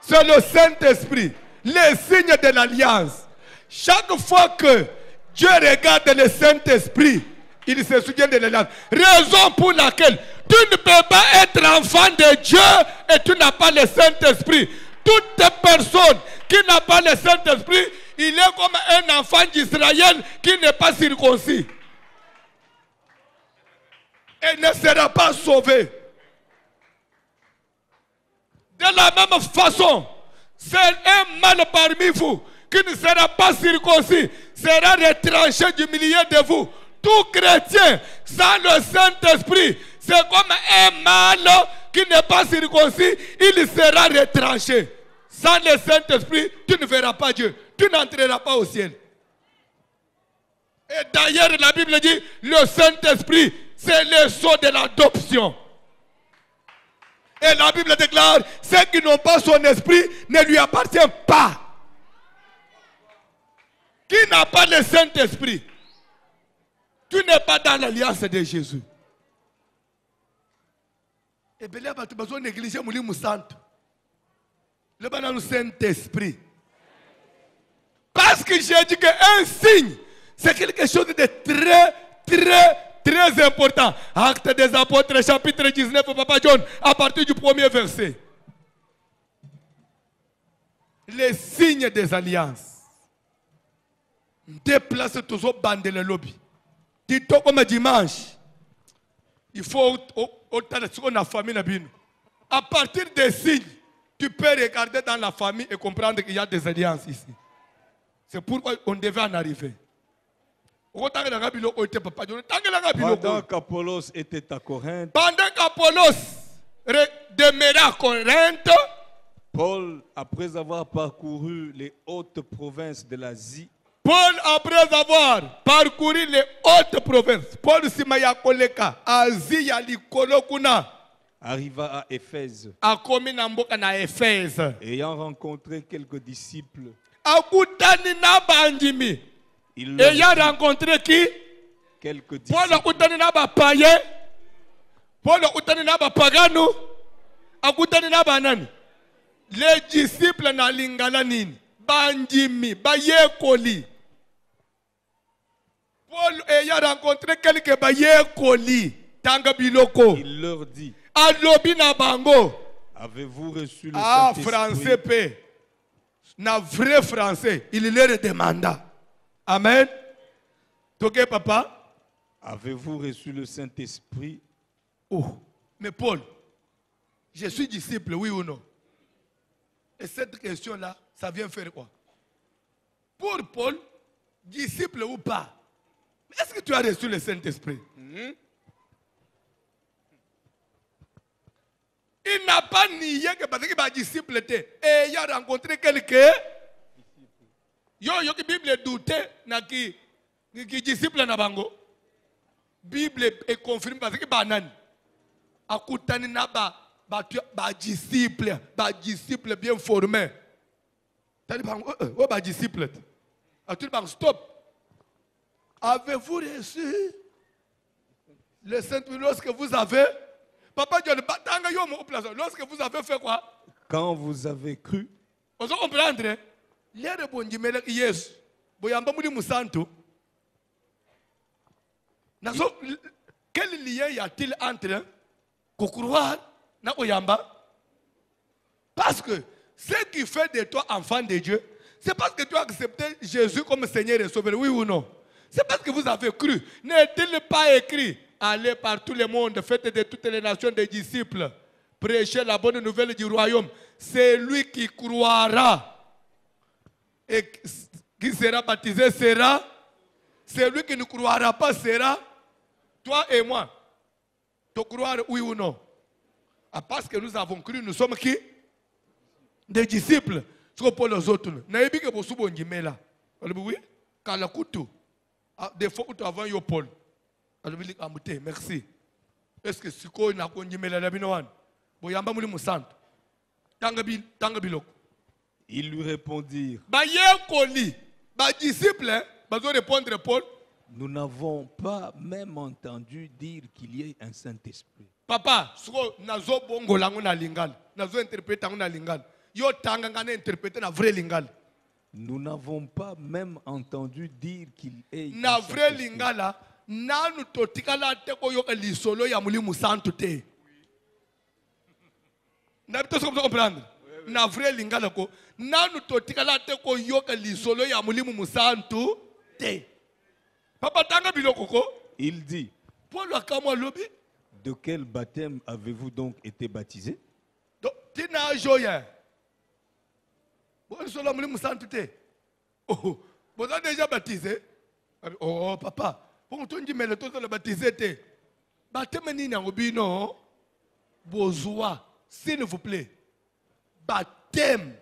C'est le Saint-Esprit. Le signe de l'alliance. Chaque fois que Dieu regarde le Saint-Esprit, il se souvient de l'alliance. Raison pour laquelle tu ne peux pas être enfant de Dieu et tu n'as pas le Saint-Esprit. Toute personne qui n'a pas le Saint-Esprit, il est comme un enfant d'Israël qui n'est pas circoncis. Et ne sera pas sauvé. De la même façon, c'est un mal parmi vous qui ne sera pas circoncis, sera retranché du milieu de vous. Tout chrétien sans le Saint-Esprit, c'est comme un mal qui n'est pas circoncis, il sera retranché. Sans le Saint-Esprit, tu ne verras pas Dieu. Tu n'entreras pas au ciel. Et d'ailleurs, la Bible dit, le Saint-Esprit, c'est le sceau de l'adoption. Et la Bible déclare, ceux qui n'ont pas son esprit ne lui appartiennent pas. Qui n'a pas le Saint-Esprit? Tu n'es pas dans l'alliance de Jésus. Et bien, tu as besoin de négliger mon santo. Le Saint-Esprit. Parce que j'ai dit qu'un signe, c'est quelque chose de très important. Acte des apôtres, chapitre 19, Papa John, à partir du premier verset. Les signes des alliances. Déplace toujours bande le lobby. Dis-toi comme dimanche. Il faut la famille. À partir des signes, tu peux regarder dans la famille et comprendre qu'il y a des alliances ici. C'est pourquoi on devait en arriver. Pendant qu'Apollos était à Corinthe, demeurait à Corinthe, Paul, après avoir parcouru les hautes provinces de l'Asie, Paul, après avoir parcouru les hautes provinces, Paul Simaya Koleka, Asie Yalikolokuna, arriva à Éphèse. Ayant rencontré quelques disciples, il a rencontré qui? Quelques Paul disciples. Les disciples na lingala nini? Banjimi, bayekoli. Paul ayant rencontré quelques bayekoli, tanga biloko. Il leur dit, alobi na bango. avez-vous reçu le Saint-Esprit? Saint-Esprit? Français, na vrai français, il leur demanda. Amen. Ok, papa? Avez-vous reçu le Saint-Esprit? Oh, mais Paul, je suis disciple, oui ou non? Et cette question-là, ça vient faire quoi? Pour Paul, disciple ou pas, est-ce que tu as reçu le Saint-Esprit? Il n'a pas nié que parce qu'il est disciple était. Et il a rencontré quelqu'un. Yo qui Bible doutait na qui disciple na bango. Bible est confirmée parce que banane. Akutani na ba disciple bien formé. T'as dit bango disciple. Tu dis stop. Avez-vous reçu le Saint-Esprit lorsque vous avez Papa John, lorsque vous avez fait quoi? Quand vous avez cru. Vous comprendre? Quel lien y a-t-il entre croire et Oyamba? Parce que ce qui fait de toi enfant de Dieu, c'est parce que tu as accepté Jésus comme Seigneur et Sauveur, oui ou non? C'est parce que vous avez cru. N'est-il pas écrit? Allez par tout le monde, faites de toutes les nations des disciples, prêchez la bonne nouvelle du royaume. C'est lui qui croira et qui sera baptisé sera. Celui qui ne croira pas sera. Toi et moi, tu crois oui ou non? Parce que nous avons cru, nous sommes qui? Des disciples. Ce que pour les autres, n'ayez que vous soyez là. Oui, quand la couteau, des fois que tu as yo Paul. Merci. Est-ce que si tu as Ils lui répondirent, nous n'avons pas même entendu dire qu'il y ait un Saint-Esprit. Papa, nazo bongo lango na lingala, nazo interpréter na lingala. Yo tanga ngana interpréter na vrai lingala. Nous n'avons pas même entendu dire qu'il y ait na un vrai Saint-Esprit. lingala. Nanu totikala te ko yo lisolo ya mulimu santu te. Na bito comme ça comprendre. Na vrai lingala ko nanu totikala te ko yo lisolo ya mulimu musantu te. Papa tanga biloko ko. Il dit, Paul akamwa lobi. de quel baptême avez-vous donc été baptisé? Donc tina joya. Bon solo mulimu santu te. Oh, vous avez déjà baptisé? Oh papa. Pour tout le monde le baptisé, baptême ni n'angobino, bozoa, s'il vous plaît, baptême,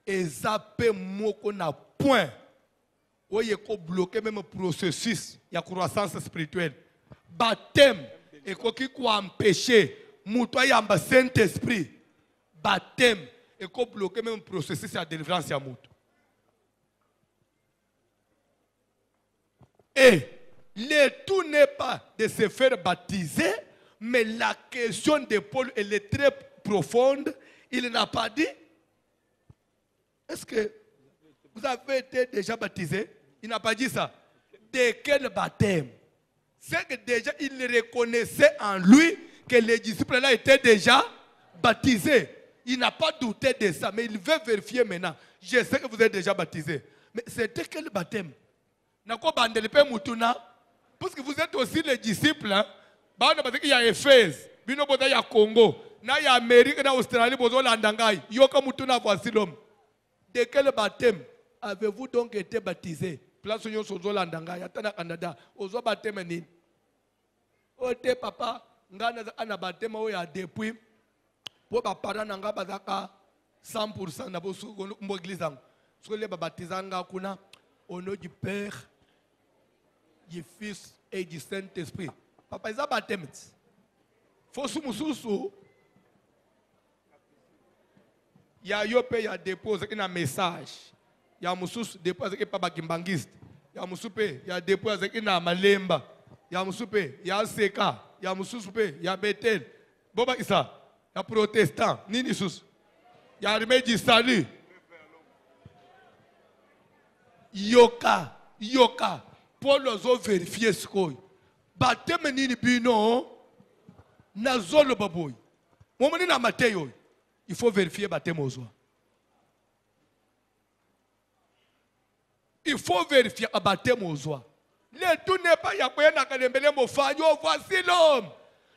et zappé moko na point, où il faut bloquer même le processus, il y a croissance spirituelle. Baptême, et qui empêcher, moutoua yamba Saint-Esprit, baptême, et faut bloquer même le processus de délivrance ya moutou. Et le tout n'est pas de se faire baptiser, mais la question de Paul elle est très profonde. Il n'a pas dit, est-ce que vous avez été déjà baptisé? Il n'a pas dit ça. De quel baptême? c'est que déjà il reconnaissait en lui que les disciples là étaient déjà baptisés. Il n'a pas douté de ça, mais il veut vérifier maintenant. Je sais que vous êtes déjà baptisés. Mais c'était quel baptême? Parce que vous êtes aussi les disciples. Hein? Il y a Éphèse, il y a Congo, il y a Amérique, il y a Australie, il y a Landangai. De quel baptême avez-vous donc été baptisés? Place où vous Landangai, Canada, vous avez baptême ni. Ote papa, ngana ana baptême où il y a depuis pour les parents nanga bazaka 100% na bosu mbo église ang. Sur les baptisanga kuna au nom du Père, du Fils et du Saint-Esprit. Papa, ils ont baptême. Faut sous il y a yope, il y a dépose un message. Il y a musus dépose qui pas kimbangiste. Il y a musupe, il y a dépose qui na malemba. Il y a musupe, il y a seka, il y a musupe, il y a Bethel. Boba isa, il y a protestant, nini sus. Il y a remède du salut. Yoka, Paul a vérifié ce qu'il y a. Baptême nini bino, nazolo baboy. Momoni na Matthieu, il faut vérifier baptême aux oies. Il faut vérifier baptême aux oies. Le tout n'est pas yakoya na kalembele mofanyo, voici l'homme.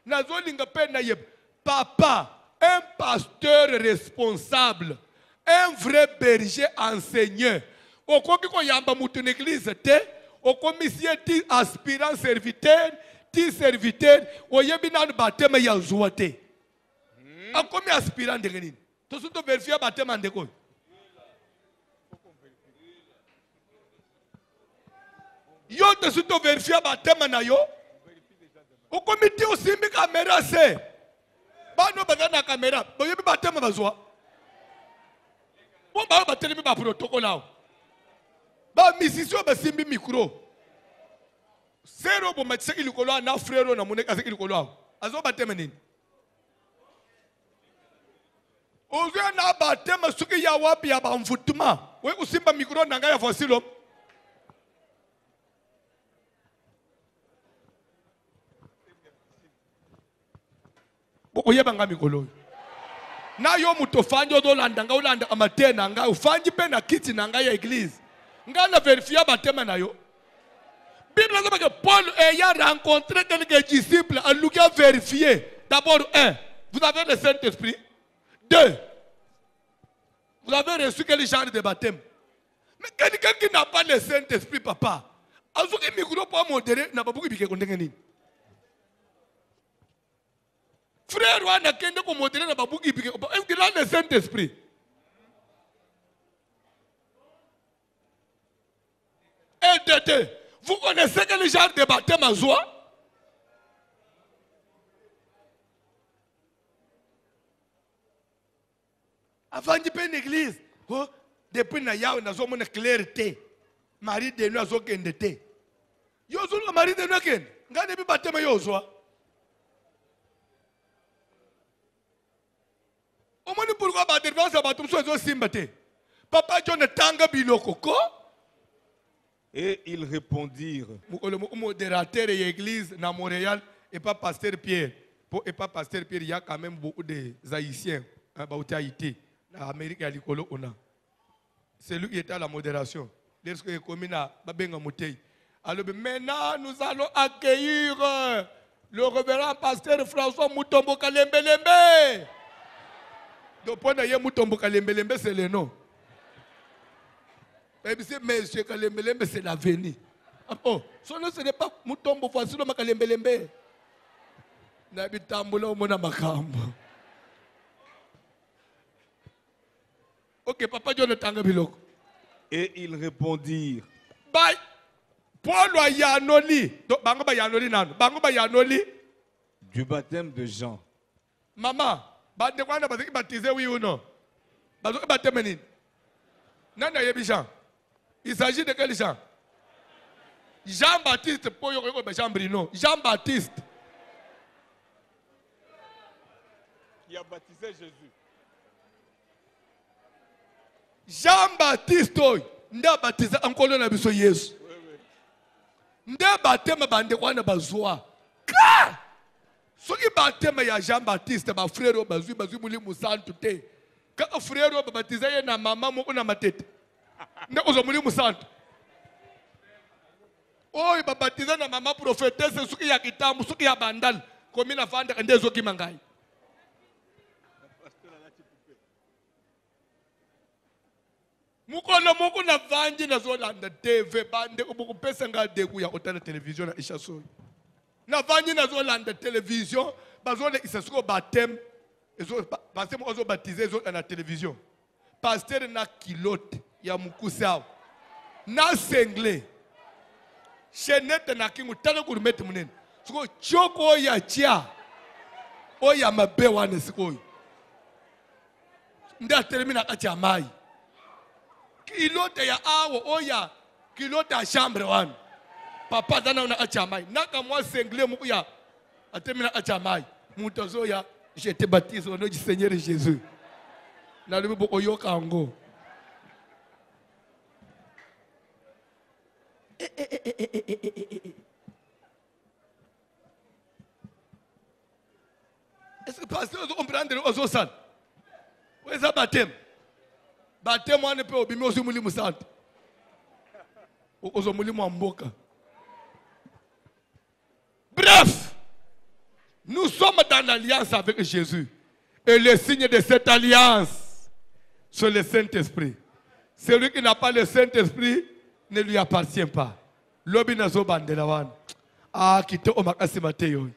Nazolinga pena yeb. Papa, un pasteur responsable, un vrai berger enseignant. Au commis qu'on y a une église, au commissaire, ti aspirant serviteur, ti serviteur, au yébina de baptême ya zouate. Au commis aspirant de génie. Tout ce que vérifier baptême en déco. Yo te ce que vérifier baptême na yo. Au comité aussi mi caméra c'est. Ba no bazana caméra. Bo yebi baptême bazwa. Bon ba baptême ba protocole là. Ba musicien ba simbi micro. Zero bo matse ilikolo na frère na moneka se ilikolo. Azo baptême nini? Ozo na baptême suki ya wapi ya ba mvutuma. We usimba micro na ngaya fosilo. Oye banga mikolo. Na yo mutofanyo do landanga ulanda amateur nanga ufanyi pe na kiti nanga ya église. Nga na vérifier baptême na yo. Bible dit que Paul ayant rencontré quelques disciples, a lui a vérifié. D'abord, un, vous avez le Saint-Esprit. Deux, vous avez reçu quel genre de baptême. Mais quelqu'un qui n'a pas le Saint-Esprit, papa, a ce que micro pour modérer n'a pas beaucoup de choses. Frère, on a qu'un pour modérer n'a pas beaucoup de choses. Est-ce qu'il a le Saint-Esprit? Et deux, vous connaissez quel genre de baptême à soi? Avant de payer une église, depuis que nous avons une clarté, Marie de nous a été. Yo zulu Marie de nous ken, ngane bi baptême yo soi. Au moins pourquoi baptême ça baptême so zo simbate. Papa John tanga biloko ko. Et ils répondirent. Le modérateur de l'église à Montréal et pas pasteur Pierre. Et pas pasteur Pierre, il y a quand même beaucoup de Haïtiens à Haïti. En Amérique, il y a c'est lui qui était à la modération. Lorsque il est commis à Babenga Moutei. Alors maintenant, nous allons accueillir le révérend pasteur François Mutombo Kalembelembe. Donc, pour nous, Mutombo Kalembelembe, c'est le nom. Mais monsieur Kalembelembe, c'est l'avenir. Oh, son nom, ce n'est pas Mutombo Fasilo Kalembelembe. Nabitambola au Mona Makambo. Ok, papa John Tangabiloko. Et ils répondirent. Bye. Paul wa yanoli. Donc, bango ba yanoli nano. Bango ba yanoli. Du baptême de Jean. Maman, bande kwa na baziki baptisé oui ou non? Baziki baptême nini? Nana yebi Jean. Il s'agit de quel Jean? Jean-Baptiste, pour Jean Brino. Jean-Baptiste. Qui a baptisé Jésus. Jean-Baptiste, il a baptisé encore le Nabiso Yesu. nde batema bande kwana bazwa ka soki batema ya Jean Baptiste ba frère bazwi muli musantu te ka frère babatiza ye na mama moko na matete nde ozo muli musantu oyo babatiza na mama prophétesse soki ya kitambu soki ya bandal komi na fanda nde zoki mangai mukolo moko na vanji na zolanda TV bande ubukupesa nga deku ya otana television na ishaso na vanji na zolanda television bazole isasuko batem ezo basemo ozo baptiser zo na television pasteur na kilote ya mukusao na sengle chenette na kingu tala kurumete munene suko choko ya chia oya mabewa ne sikoyi nda termina kacha mai kilote ya awo oya kilote ya chambre wan papa dana una achamai naka mwa sengle muku ya atemina achamai mutazo ya je te baptise au nom du Seigneur Jésus na lubu boko yoka ngo est-ce que pasteur on comprendre aux sal où est ça baptême baptême on peut obimi osu mulimu sant ozo mulimu amboka. Bref, nous sommes dans l'alliance avec Jésus et le signe de cette alliance c'est le Saint-Esprit. Celui qui n'a pas le Saint-Esprit ne lui appartient pas. Lobi nazo bandela wana kite omakasi Mateo.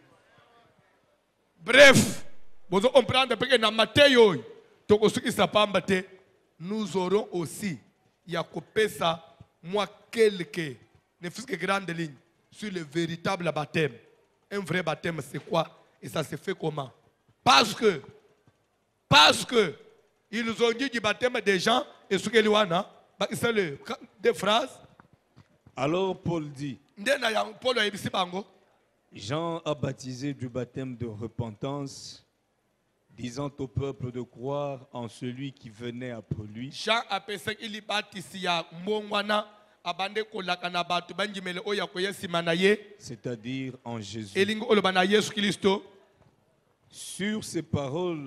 Bref, vous comprendre que dans Matthieu nous aurons aussi Yakopesa moi quelques ne fût que grande ligne sur le véritable baptême. Un vrai baptême c'est quoi et ça se fait comment? Parce que ils nous ont dit du baptême des gens et ce que l'ouana c'est des phrases. Alors Paul dit, Jean a baptisé du baptême de repentance, disant au peuple de croire en celui qui venait après lui. Jean a pensé qu'il baptisé mongwana abande kolaka na batu banjimele oya koyesima na ye, c'est-à-dire en Jésus. Elingo olobana Yesu Kristo. Sur ces paroles,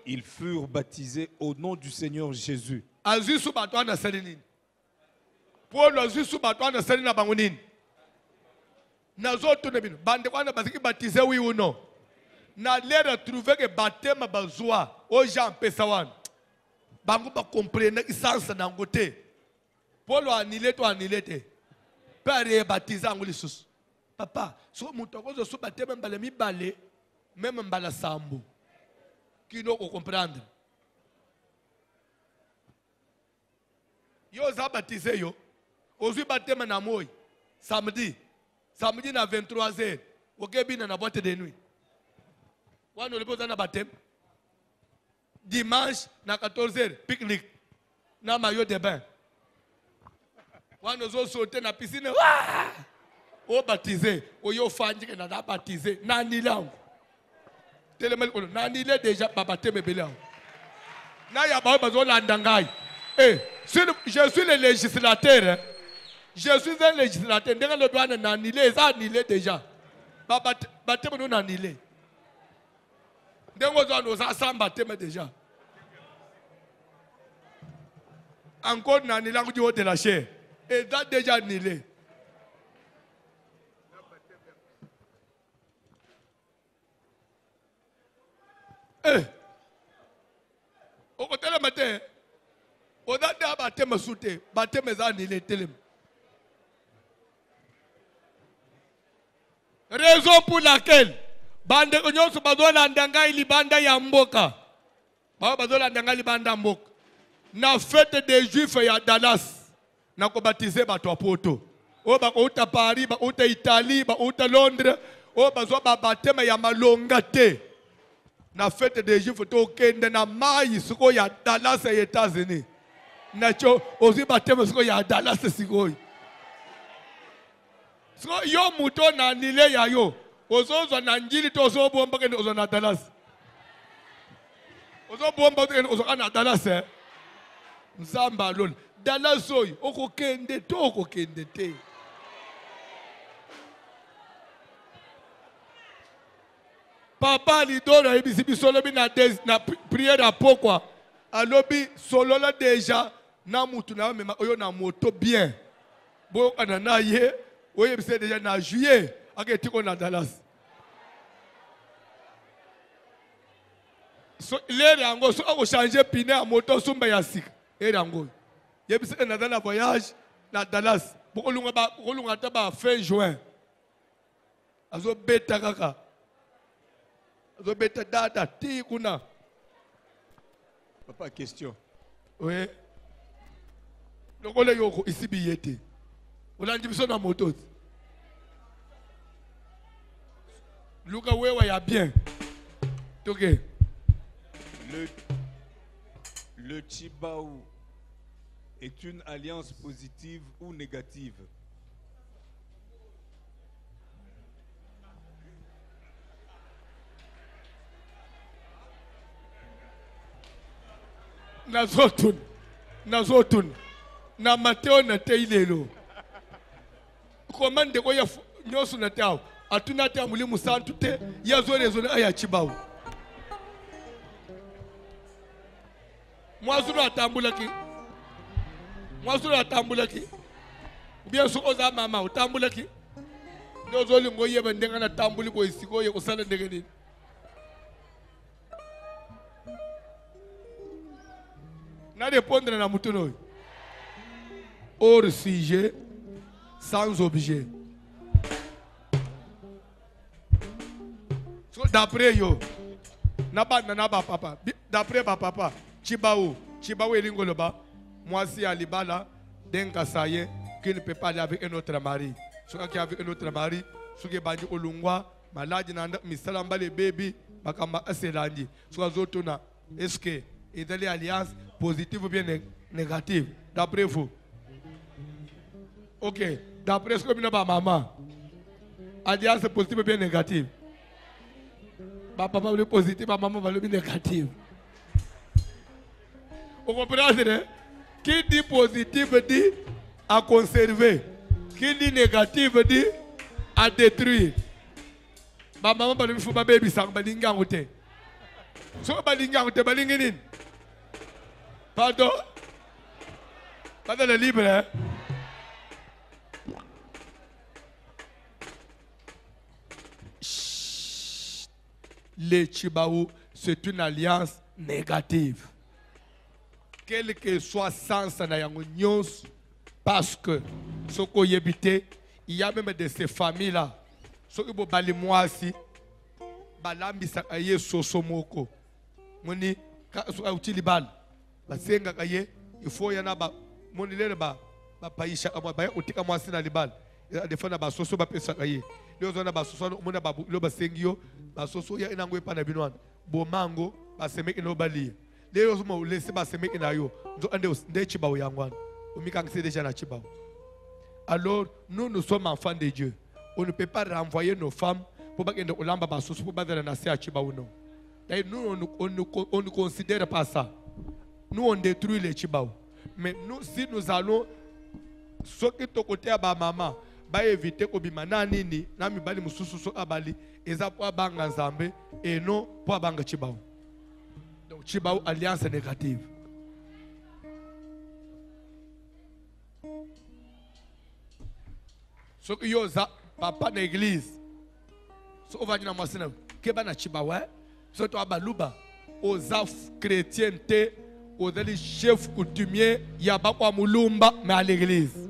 ils furent baptisés au nom du Seigneur Jésus. Paul azusu batwana sali na bangunini. Nazoto nebino bande kwana basiki baptisé oui ou non. Na l'air trouver que baptême bazwa o Jean pesawan. Bangu ba comprendre essence na ngote. Paul anilé to anilete. Père baptisé nguli sus. Papa, so mutokozo so baptême mbale mi balé même mbala sambo. Qui n'ont comprendre. Yo za baptisé yo. Aujourd'hui baptême na moi samedi na 23h okebina na boîte de nuit wana olipoza na baptême dimanche na 14h pique-nique na maillot de bain wana zo sauter na piscine o baptisé oyo fanjike na baptisé na nilango telemel ko na nile déjà ba baptême belao na ya ba bazo landa ngai je suis le législateur hein? Je suis un législateur. Dès que le droit est annulé, ça annulé déjà. Baptême nous annulé. Dès que nous avons baptême déjà. Encore annulé du haut de la chair. Et ça déjà annulé. Au côté le matin, on a dit baptême sauté, baptême est annulé. Raison pour laquelle bande onyoso bazola ndanga ili banda ya mboka ba bazola ndanga ili banda mboka na fête des juifs ya Dallas na ko baptiser bato a poto o ba ko uta Paris ba uta Italie ba uta Londres o bazo ba baptême ya malonga te na fête des juifs to kende na mai suko ya Dallas ya États-Unis na cho ozi baptême suko ya Dallas sikoyi. So yo muto na nile ya yo ozo na njili to ozo bomba ke ozo na Dallas ozo bomba ke ozo na Dallas nzamba lol Dallas oy okokende te Papa lidoro ebisibi solobi na prière à pourquoi? Alobi solola déjà na mutu na mema oyo na moto bien. Bo anana ye oye bise déjà na juillet aketiko na Dallas. So lere yango so ako changer pine à moto sumba ya sika. Lere yango. Ye bise na dans voyage na Dallas. Bokolunga ta ba fin juin. Azo beta kaka. Azo beta data ti kuna. Papa, question. Oui. Donc on est ici billetté. On a dit que na moto. Luka wewe ya bien. OK. Le Chibao est une alliance positive ou négative? Nazotun. Na Mateo na teilelo. Commande ko ya nyoso na tao. Atuna ta mulimu santu te ya zone aya Chibao. Mwazulu atambula ki. Bien so oza mama utambula ki. Nozoli ngoye bandenga na tambuli ko isiko ye kusala ndenge. Na répondre na mutuno. Hors sujet, sans objet. So d'après yo, naba papa. D'après papa, Chibao elingoloba. Moi si alibala, denka saye, qui ne peut pas aller avec un autre mari. So qui avec un autre mari, so qui bandi olungwa, maladi nanda misalamba le baby, bakamba aselandi. So azotuna, est-ce que il y a des alliances positives ou bien négatives? D'après vous? Ok. D'après ce que vous avez maman, alliance positive ou bien négative? Papa va le positif, maman va le négatif. Vous comprenez? Qui dit positif dit à conserver. Qui dit négatif dit à détruire. Maman va le faire ma baby sang balinga ngote. So balinga ngote balinginin. Pardon? Pardon le libre, hein? Les Chibao, c'est une alliance négative. Quel que soit le sens de la nyons, parce que ce qu'on y habite, il y a même de ces familles-là. Ce qui est moi aussi, balambi sakaye sosomoko. Moni, quand on utilise bal. Basenga kaye il faut yana ba monilele ba paisha kama ba utika mwasi na libal defana ba soso ba pesa kaye leo zona ba soso mona ba lo ba sengio ba soso ya ina ngwe pana binwana bo mango ba semeki no bali leo zuma lesi ba semeki na yo nzo ande nde Chibao yangwana umika ngise déjà na Chibao. Alors nous sommes enfants de Dieu, on ne peut pas renvoyer nos femmes pour pas que olamba ba soso pour ba na nasi à Chibao non. Nous on ne considère pas ça. Nous, on détruit les Chibao. Mais nous, si nous allons, ce qui est au côté de ma maman, va éviter que bimana nini, nami bali mususu so abali, eza pour banga nzambe et non pour banga Chibao. Donc Chibao alliance négative. Ce qui yoza papa d'église, ce qui va dire moi c'est que bana Chibao, ce qui abaluba, oza chrétienté. Aux chefs coutumiers, il y a pas quoi moulumba, mais à l'église.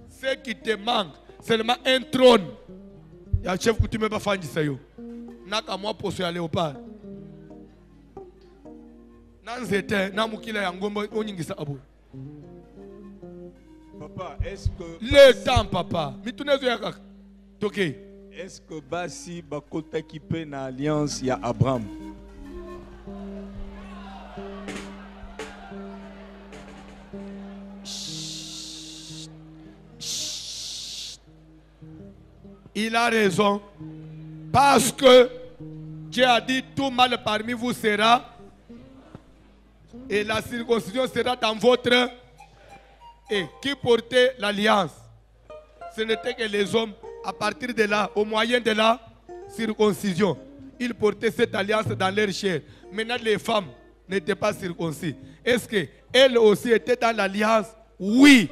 Ce qui te manque, c'est seulement un trône. Il y a un chef coutumier qui va faire ça. N'a qu'à moi pour se aller au pas. Papa, est-ce que... Le temps, papa. Est-ce que Basi Bakota qui peut une alliance, il y a Abraham? Il a raison. Parce que Dieu a dit tout mal parmi vous sera. Et la circoncision sera dans votre. Et qui portait l'alliance? Ce n'était que les hommes À partir de là, au moyen de la circoncision, ils portaient cette alliance dans leur chair. Maintenant, les femmes n'étaient pas circoncis. Est-ce qu'elles aussi étaient dans l'alliance? Oui.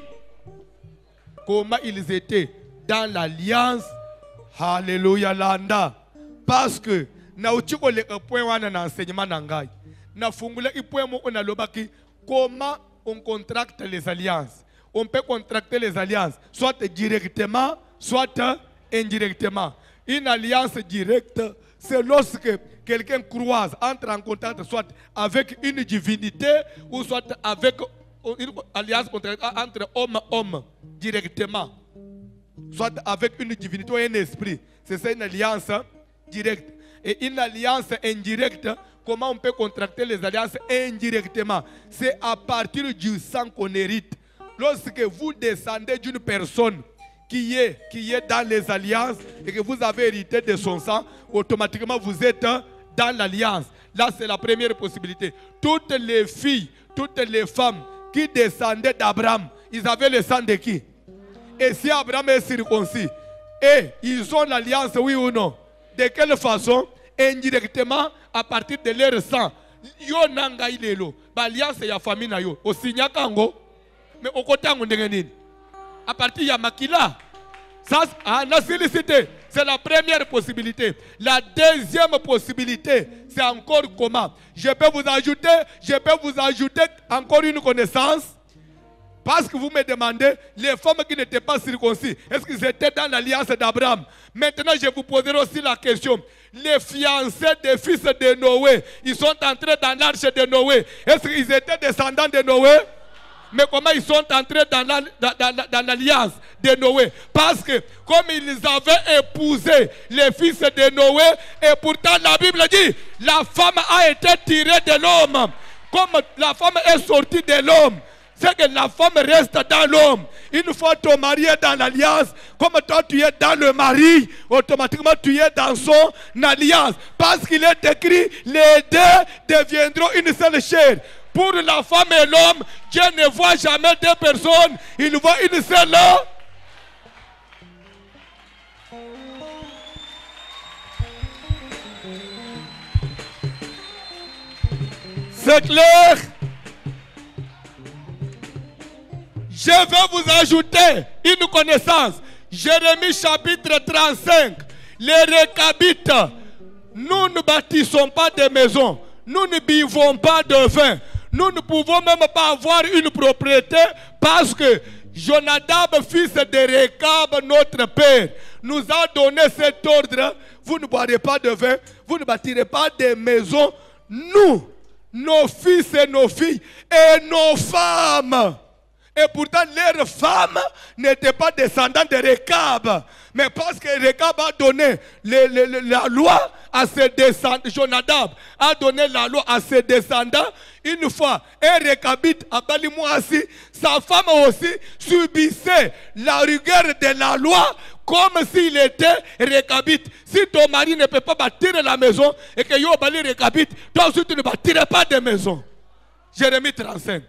Comment ils étaient dans l'alliance? Alléluia, landa. Parce que, na uchiko le point wana na enseignement nangai. Na fungula i point mo na lobaki comment on contracte les alliances. On peut contracter les alliances soit directement, soit indirectement. Une alliance directe, c'est lorsque quelqu'un croise, entre en contact soit avec une divinité ou soit avec une alliance entre homme et homme directement. Soit avec une divinité ou un esprit. C'est ça une alliance directe. Et une alliance indirecte, comment on peut contracter les alliances indirectement? C'est à partir du sang qu'on hérite. Lorsque vous descendez d'une personne qui est dans les alliances et que vous avez hérité de son sang, automatiquement vous êtes dans l'alliance. Là, c'est la première possibilité. Toutes les filles, toutes les femmes qui descendaient d'Abraham, ils avaient le sang de qui? Et si Abraham est circoncis, et ils ont l'alliance, oui ou non? De quelle façon? Indirectement, à partir de leur sang. Yo nanga ilelo, l'alliance ya famille na yo. O signakango, mais au côté on dengenine. À partir de Makila. Ça, la félicité, c'est la première possibilité. La deuxième possibilité, c'est encore comment? Je peux vous ajouter encore une connaissance. Parce que vous me demandez, les femmes qui n'étaient pas circoncis, est-ce qu'ils étaient dans l'alliance d'Abraham? Maintenant, je vous poserai aussi la question. Les fiancés des fils de Noé, ils sont entrés dans l'arche de Noé. Est-ce qu'ils étaient descendants de Noé? Mais comment ils sont entrés dans l'alliance de Noé? Parce que comme ils avaient épousé les fils de Noé, et pourtant la Bible dit, la femme a été tirée de l'homme. Comme la femme est sortie de l'homme, c'est que la femme reste dans l'homme. Une fois ton mari est dans l'alliance, comme toi tu es dans le mari, automatiquement tu es dans son alliance. Parce qu'il est écrit, les deux deviendront une seule chair. Pour la femme et l'homme, Dieu ne voit jamais deux personnes, il voit une seule. C'est clair? Je vais vous ajouter une connaissance. Jérémie chapitre 35. Les Récabites. Nous ne bâtissons pas de maisons. Nous ne buvons pas de vin. Nous ne pouvons même pas avoir une propriété parce que Jonadab, fils de Récab, notre père, nous a donné cet ordre. Vous ne boirez pas de vin. Vous ne bâtirez pas de maisons. Nous, nos fils et nos filles et nos femmes. Et pourtant, leurs femmes n'étaient pas descendantes de Récab. Mais parce que Récab a donné la loi à ses descendants, Jonadab a donné la loi à ses descendants. Une fois, un Récabite, Abalimouassi, sa femme aussi subissait la rigueur de la loi comme s'il était Récabite. Si ton mari ne peut pas bâtir la maison et que yo bali Récabite, toi aussi tu ne bâtirais pas de maison. Jérémie 35.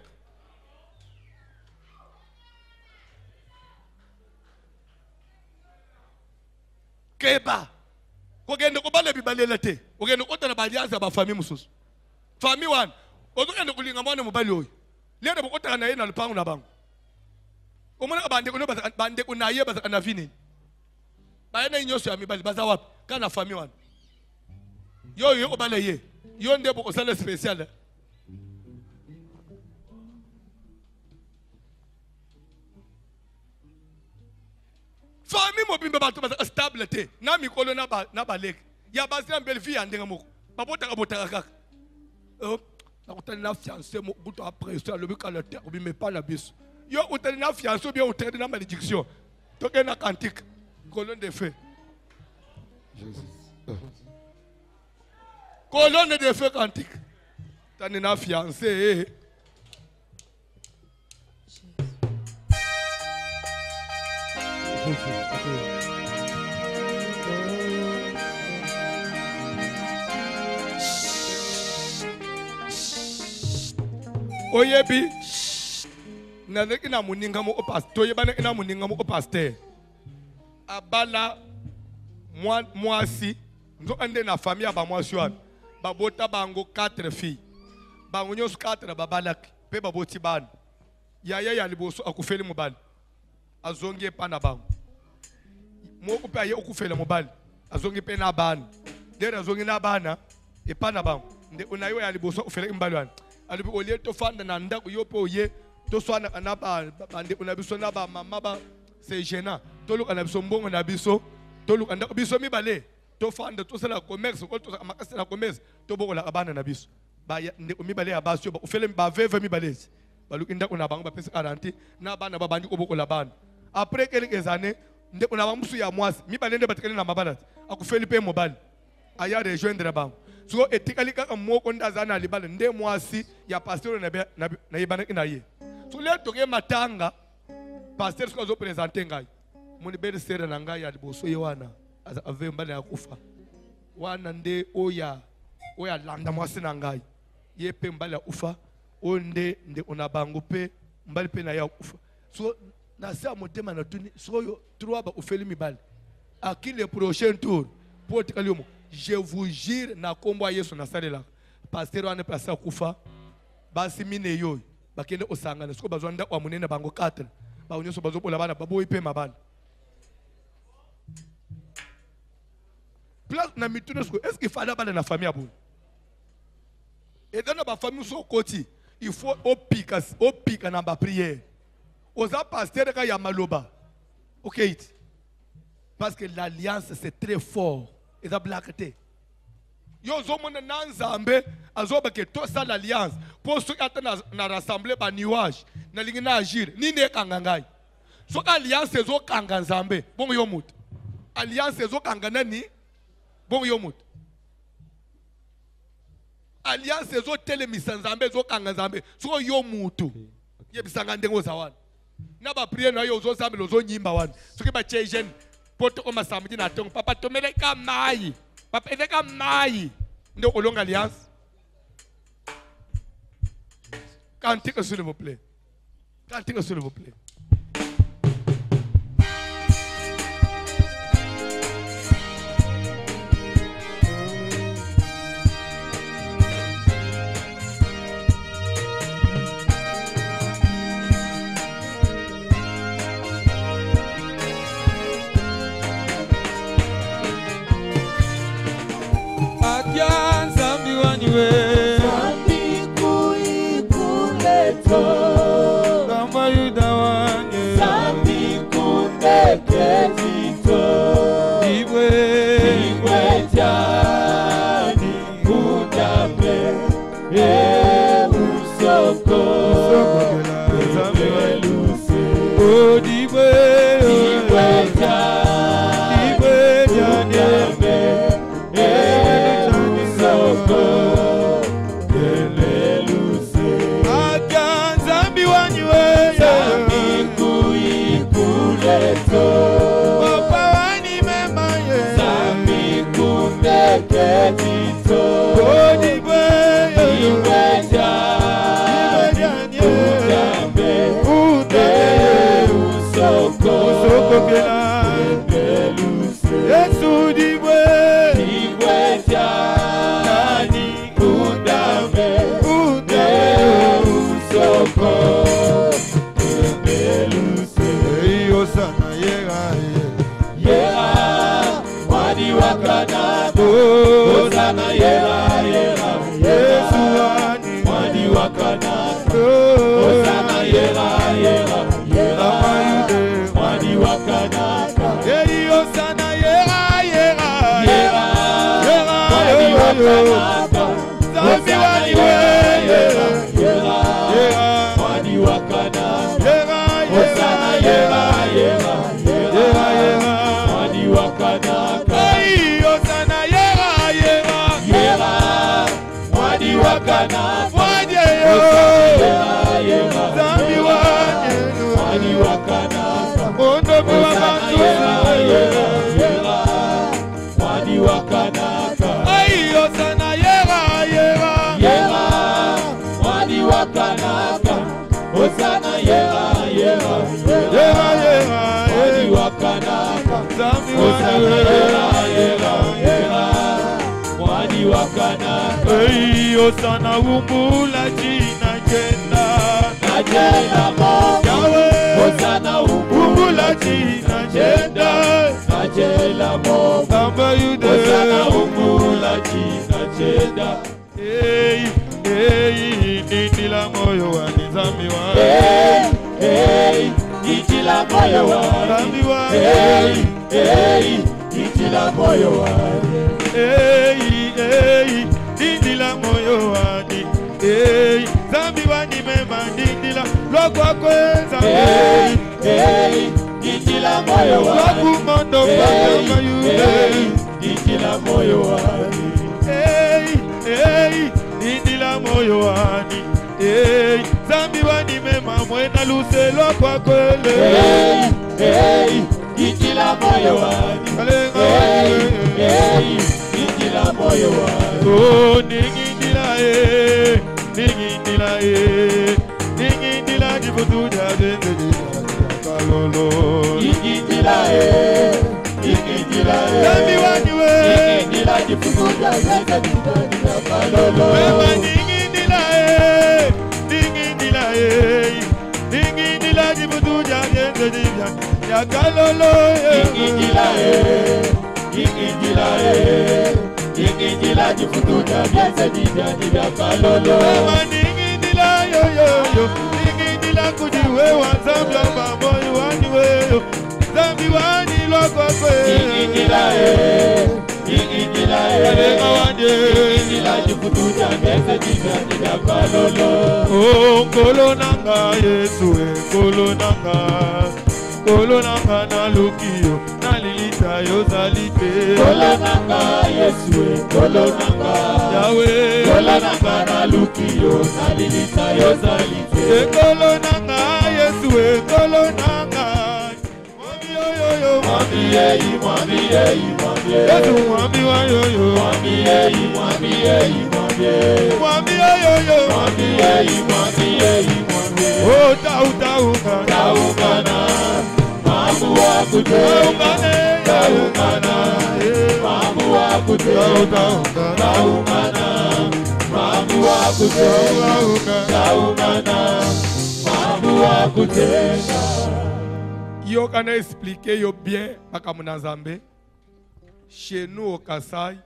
Keba. Kogende kobale bibalela te. Kogende kotana balianza ba famille mususu. Famille wan. Okogende kulinga mwana mobali oyo. Lero bokotana na ye na lupango na bango. Omona bande ko no bande ko na ye ba na vini. Ba yana nyoso ya mibali baza wapi? Kana famille wan. Yo kobale ye. Yo ndebo ko sala spécial. Famille mobimba bato baza stable te na mikolo na balek ya basi en belle vie andenga moko babota kaka na kutana na fiancé mo buto après ça le but à la terre mais pas la bis yo utana na fiancé bien utana na malédiction to ke na cantique colonne de feu colonne de feu cantique tani na fiancé Oyebi nazeki na muninga mo pasteur yebana ina muninga mo pasteur abala mwasi nzo ande na famille aba mwasi wana babota bango 4 filles bango nyos 4 babalaki pe baboti bana yaya ya liboso akufeli mobali azongi epa na bango moko pe aye okufela mobali azongi pe na bana dera azongi na bana epa na bango nde unayo ya liboso okufela imbali wana alibi olie to fanda na ndako yo pe oye to swana na ba bande unabiso na ba mama ba c'est gênant tolu anabiso mbongo na biso tolu ndako biso mibale to fanda to sala commerce ko to makasi na commerce to bokola abana na biso ba nde mibale ya basio ba ofele ba veve mibale baluki ndako na bango ba pesa 40 na bana ba bandi ko bokola bana après quelques années nde kuna ba musu ya mwasi mibale nde batekele na mabala akufeli pe mobile aya rejoindre bango so etikali kaka moko ndazana libala nde mwasi ya pasteur na yebana ina ye so le toke matanga pasteur ko zo présenter ngai moni bere sere na ngai ya liboso ye wana ave mbale akufa wana nde oya landa mwasi na ngai ye pe mbale akufa onde nde ona bango pe mbale pe na ya akufa so na sa motema na tuni so yo trois ba ofeli mibale à qui le prochain tour pour tikaliomo je vous jure na kombo Yesu na salela pasteur wana place akufa basi mine yo bakende osangana siko bazwanda kwa munene bango 4 ba unyoso bazobola bana baboyi pe mabana place na mitune siko est-ce qu'il fallait bana na famille abou et dans ba famille so koti il faut opika na ba prière oza pasteur ka ya maloba OK parce que l'alliance c'est très fort et ça blackete yo zo mona nanzambe azoba ke to ça l'alliance pour ceux qui na rassembler ba nuage na lingi na agir ni ne kangangai so alliance zo kanga nzambe bongo yo mutu alliance zo kanga nani bongo yo mutu alliance zo telemisa nzambe zo kanga nzambe so yo mutu yebisanga ndengo za wana na ba prier na yo zo samelo zo nyimba wana so ke ba chejen poto o masamudi na tongo papa tomele ka mai papa ede ka mai ndo olonga alliance cantique s'il vous plaît cantique s'il vous plaît. osana umbula china jenda Najela Mungu Yahweh Osana umbula china jenda Najela Mungu Kamba yude Osana umbula china jenda Hey, hey, nindila moyo wa nizami wa Hey, hey, nindila moyo wa nizami wa Hey, hey, nindila moyo wa Hey, hey, nindila moyo wa Hey, zambi wa nimema nindila Loko kweza Hey, hey, nindila moyo wa Loko mondo kama yude Hey, nindila moyo wa Hey, hey, nindila moyo wani Hey, zambi wani mema mwena luselo kwa kwele Hey, hey, nindila moyo wa Hey, hey, nindila moyo wa Oh, ningindila ningindila jifutuja zenzeli kalolo Ningindila zambi wani we Ningindila jifutuja zenzeli kalolo Mema ningindila ningindila jifutuja zenzeli kalolo Ningindila jifutuja zenzeli kalolo Mema ningindila yo ningindila kujiwewa zambi wa moyo wani weyo zambi wani loko kwe Ningindila jifutuja zenzeli kalolo Oh, kolo nanga Yesu kolo nanga na lukiyo na lilita yo zalipe Kolo nanga Yesu kolo nanga Yahweh Kolo nanga na lukiyo na lilita yo zalipe kolo nanga Yesu kolo nanga Mwami yeyi Yesu mwami wa yoyo Mwami yeyi Oh taungana Taungana Mambu wa kute Taungana Mambu wa kute Taungana Mambu wa kute Taungana Mambu wa kute Yo kana expliquer yo bien paka munazambe. Chez nous au Kasai,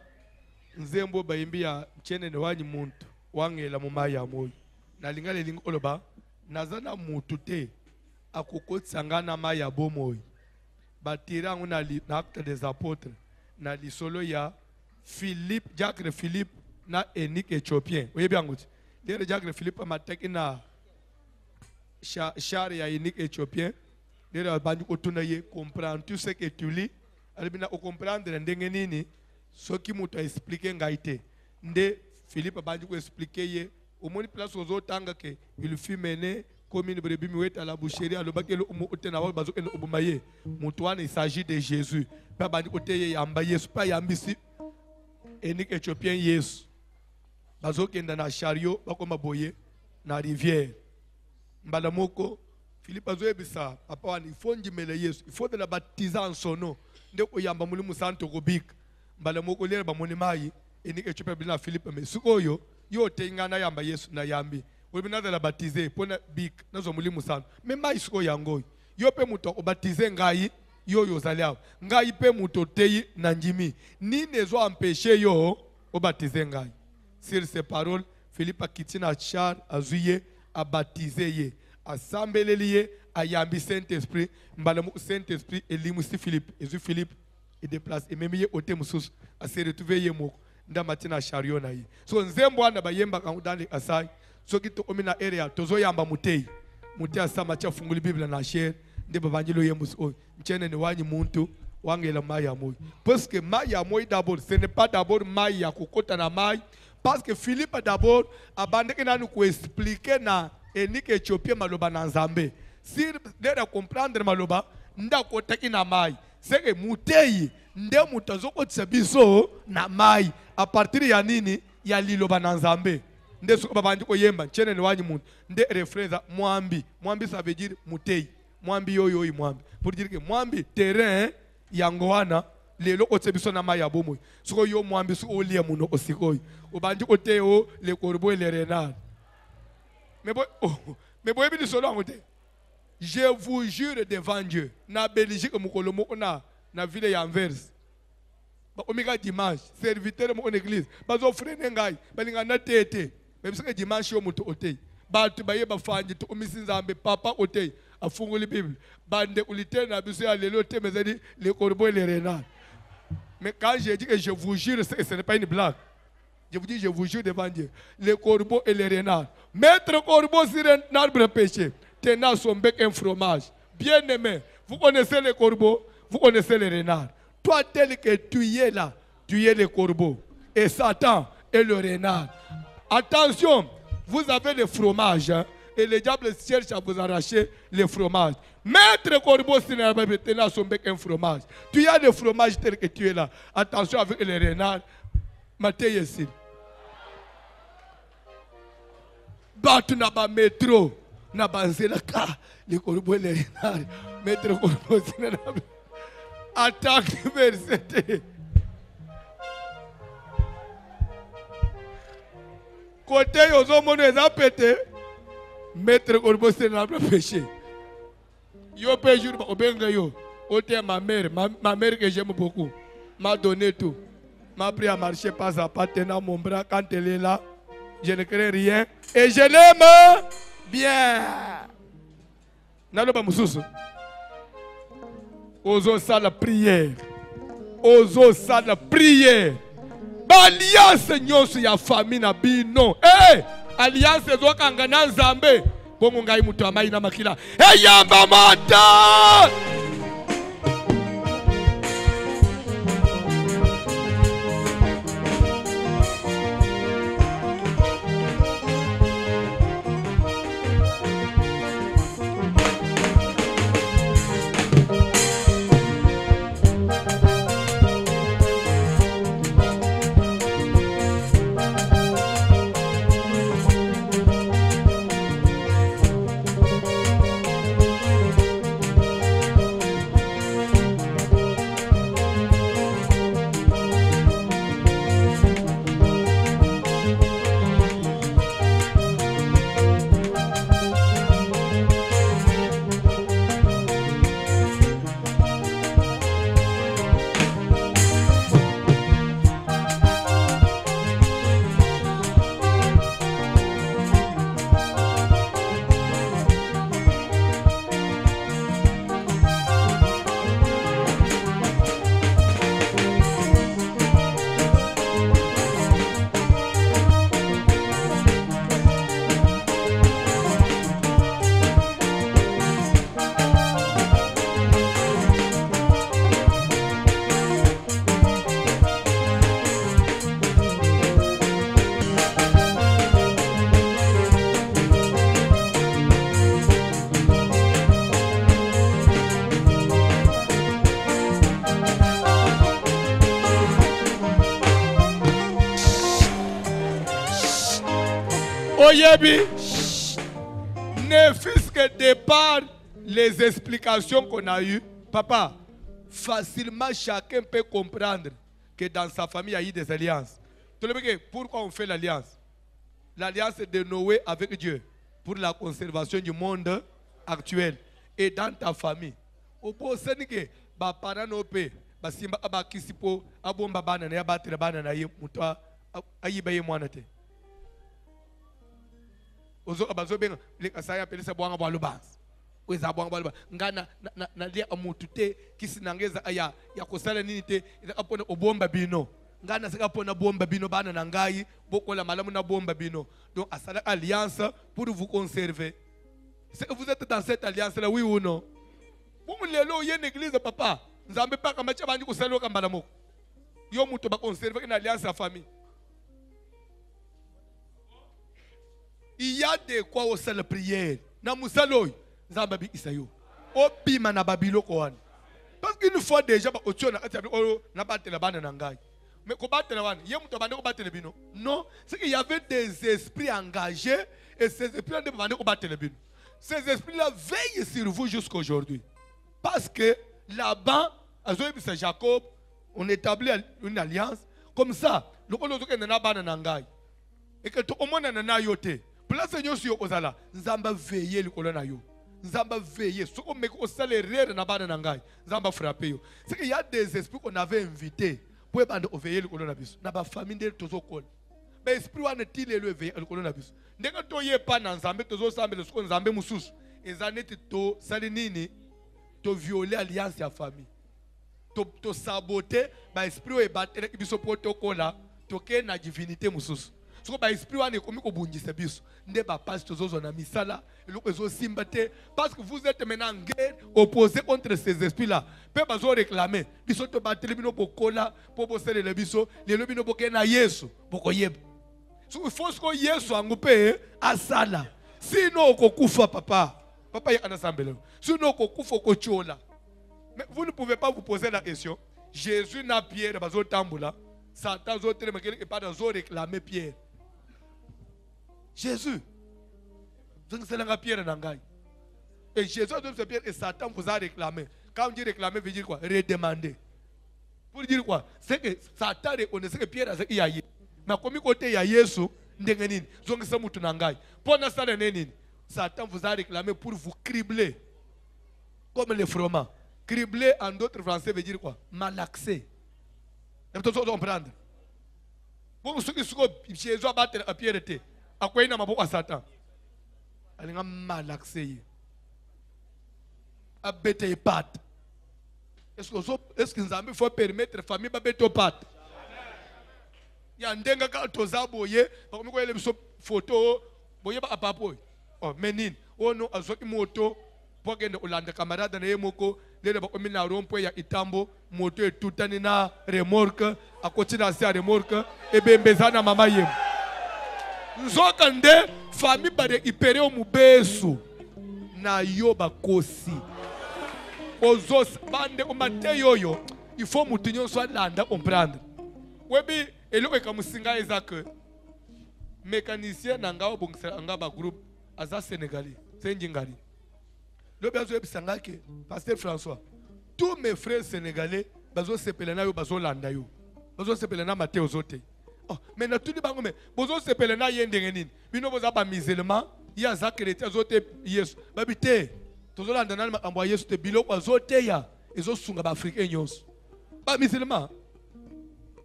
nzembo baimbi ya chene ne wani muntu wangela mu maya moyo. Na lingale lingo oloba nazana mutu te akokotisa na maya bomoyi. Batira nguna na acte des apôtres na lisolo ya Philippe Jacques Philippe na Enik Éthiopien. Oyebi anguti. Dere Jacques Philippe mateki na char ya Enik Éthiopien. Dere bandu otuna ye comprendre tout ce que tu lis. Alibina o comprendre ndenge nini soki mutu expliquer ngaite. Nde Philippe bandu ko expliquer ye au moni place aux otanga ke il fut mené comme une brebis muette à la boucherie alobaki lo umu otena wa bazo eno obumaye. Mutu wana il s'agit de Jésus. Pa bandu ko teye yamba Yesu pa yambisi Enik Éthiopien Yesu. Bazo kenda na chariot bakoma boye na rivière. Mbala moko Philippe azo ebisa papa wani fonji mele Yesu. Il faut de la baptiser en son nom. Ndeko yamba mulimu santo kobik. Mbala moko lere ba moni mai Enik Éthiopien bina Philippe me sukoyo yo tengana yamba Yesu na yambi. Webina de la baptiser pona bik nazo mulimu santo. Me mai suko yango. Yo pe muto obaptiser ngai yo zaliao. Ngai pe muto teyi na njimi. Ni nezo empêcher yo obaptiser ngai. Sur ces paroles, Philippe a quitté na char azuye a baptisé ye. Assembler à Yambi Saint-Esprit, Mbalamu Saint-Esprit et Limousi Philippe, et Philippe est déplacé, et même il est Moussous, à se retrouver yemo, dans matina chariot na ye. So nzembo na bayemba dans les asai, so qui to omina area, tozo yamba mutei, mutei asama cha funguli Bible na share, de babanjilo yemus o, mchene ni wani muntu, wangela maya moy. Parce que maya moy d'abord, ce n'est pas d'abord maya kokota na may, parce que Philippe d'abord abandeke na nous expliquer na Enik Éthiopien maloba na nzambe. Si dera comprendre maloba, nda kotaki na mai. Seke mutei, nde mutazoko tsabiso na mai. A partir ya nini, ya liloba na nzambe. Nde suko babandi ko yemba, chene ni wani muntu. Nde refreza mwambi. Mwambi ça veut dire mutei. Mwambi yo mwambi. Pour dire que mwambi terrain yangoana lelo otebiso na maya bomo soko yo mwambi so olia muno osikoy obandi oteo le corbeau et les renards mais boy bi solo ngote je vous jure devant Dieu na Belgique mukolo mo na ville ya Anvers ba omika dimanche serviteur mo en église bazo frene ngai balinga na tete même sika dimanche yo muto otei batu baye bafanje to omisinzambe papa otei afunguli Bible bande ulite na biso ya lelo te mezadi le corbeau et les renards. Mais quand je dis que je vous jure, ce n'est pas une blague. Je vous dis, je vous jure devant Dieu. Les corbeaux et les renards. Mettre corbeau sur un arbre péché, tenant son bec un fromage. Bien aimé, vous connaissez les corbeaux, vous connaissez les renards. Toi, tel que tu es là, tu es le corbeau. Et Satan est le renard. Attention, vous avez le fromage. Hein, et le diable cherche à vous arracher le fromage. Mettre corbeau sur un arbre tenant son bec un fromage. Tu as le fromage tel que tu es là. Attention avec les renards. Matthieu ici. Batu na ba métro. Na ba nzelaka. Les corbeaux et les renards. Mettre corbeau sur un arbre. Attaque l'université. Côté yozo mono eza pété. Mettre corbeau sur un arbre péché. Yo peux jour obenga yo. Ote ma mère que j'aime beaucoup, m'a donné tout. M'a appris à marcher pas à pas, tenant mon bras quand elle est là. Je ne crée rien et je l'aime bien. Naloba mususu. Ozo sa la prière. Ozo sa la prière. Alliance nyonso ya famille na bino. Eh, alliance ezo kanga na Nzambe. Bongo ngai mutu amai na makila. Eyamba mata. Oyebi, ne fût-ce que de par les explications qu'on a eues, papa, facilement chacun peut comprendre que dans sa famille, il y a eu des alliances. Pourquoi on fait l'alliance? L'alliance de Noé avec Dieu pour la conservation du monde actuel et dans ta famille. Au beau Sénégal, les parents n'ont pas, simba abakisipo abomba bana na yabatira bana na ye mutwa ayibaye mwanate. Ozo abazo benga lekasaya pelisa bwanga bwa lubanza. Kweza bwanga bwa lubanza. Ngana na lia amutute kisinangeza aya ya kusala nini te apona obomba bino. Ngana saka pona bomba bino bana na ngai bokola malamu na bomba bino. Donc asala alliance pour vous conserver. C'est que vous êtes dans cette alliance là, oui ou non? Vous lelo y une église papa. Nzambe pa kama chabandi kusalo kambala moko. Yo muto ba conserver une alliance à famille. Il y a de quoi au salle prière. Na musalo nzamba bi isayo. Obima na babilo ko wana. Parce qu'une fois déjà ba otiona atiabi o na batela bana na ngai. Mais ko batela wana, ye muto bande ko batela bino. Non, c'est qu'il y avait des esprits engagés et ces esprits de bande ko batela bino. Ces esprits-là veillent sur vous jusqu'à aujourd'hui. Parce que là-bas, c'est Jacob, on établit une alliance. Comme ça, le Kolozo est na bana nangai. Et que tout le monde na yote. Place Seigneur sur Ozala. Nzamba veiller le colonna yo. Nzamba veiller. Ce qu'on met au salaire na bana nangai. Nzamba frapper yo. C'est qu'il y a des esprits qu'on avait invités pour veiller le colonna bis. Na ba famille de tozo kol. Mais esprit wa ne tile le veiller le colonna bis. Ndenge to ye pa na nzambe tozo sambe le sko nzambe mususu. Ezaneti to salinini to violer alliance ya famille. To saboter ba esprit e battre biso protocole to ke na divinité mususu. So ba esprit wane komi ko bungisa biso nde ba pasteur zozo na misala eloko ezo simbate parce que vous êtes maintenant en guerre opposé contre ces esprits là. Pe bazo réclamer biso to battre bino bokola po bosele le biso le bino boke na Yesu bokoyeba. So il faut que Yesu angupe asala. Sinon okokufa papa. Papa ya anasambele. Sinon okokufa okochola. Mais vous ne pouvez pas vous poser la question. Jésus n'a Pierre, bazo tamboula. Satan zo tele makele et pas dans zo réclamer Pierre. Jésus. Vous ne savez Pierre nangai. Et Jésus a donné Pierre et Satan vous a réclamé. Quand on dit réclamer, veut dire quoi? Redemander. Pour dire quoi? C'est que Satan reconnaissait que Pierre a dit yaye. Mais comme côté ya Yesu, ndengenini. Zonge sa mutu nangai. Pendant ça nenini. Satan vous a réclamé pour vous cribler. Comme les fromages. Cribler en d'autres français veut dire quoi? Malaxer. Vous pouvez comprendre. Pour ceux qui sont Jésus a battu à Pierre était. À quoi il n'a pas Satan? Il a malaxé. A bêté pat. Est-ce que nous avons faut permettre la famille de bêter pat? Il y a un dengue quand tu as boyé, par exemple, il y a une photo, boyé à papo. Oh, menin. Oh non, à ce moto. Pour que les camarades ne moko les bakomi na rompo ya itambo moto etutani na remorque à côté de la remorque et bembezana mama yem nzokande famille ba récupérer au mubesu na yo bakosi ozos bande o mate yoyo il faut mutinyo soit landa comprendre webi eloko ekamusinga ezake mécanicien nanga obongisa anga ba groupe aza sénégalais c'est njingali. Le besoin de que Pasteur François, tous mes frères sénégalais, bazo sepelena yo bazo landa yo, bazo sepelena Matthieu Zote. Oh, mais na tout le monde, bazo sepelena yendengenin. Bino bazo ba musulman, ya za chrétien Zote Yesu. Babite, tozo landa na envoyer Yesu te bilo Zote ya, ezo sunga ba africain nyos. Ba musulman.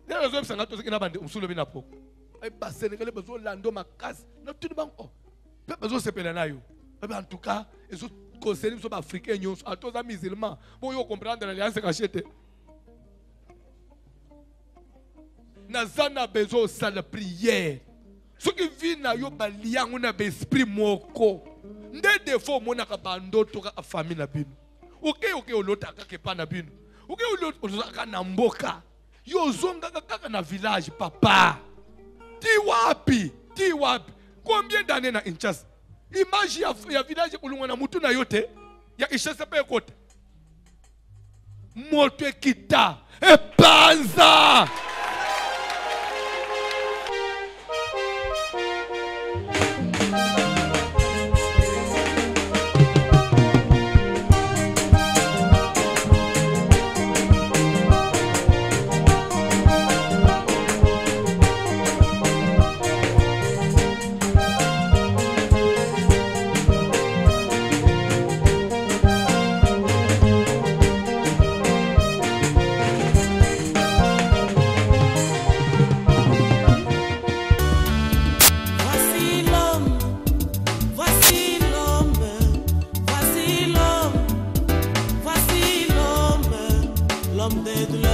Les besoin de que na bande umsulo bina po. Ay ba sénégalais bazo lando makas, na tout le monde. Oh, bazo sepelena yo. En tout cas, ezo conseiller les Africains, à tous les musulmans, pour comprendre l'alliance cachée. Nous avons besoin de la prière. Ceux qui vivent dans le lien, on a un esprit moko. Nous défauts, on a un famille. Ok, on a un pas na bin. Ok, on a un mboka. Yo zonga na village, papa. Ti wapi. Combien d'années na Inchas? Image ya village kulungana mutu na yote ya ishese pe kote moto ekita epanza l'homme de douleur.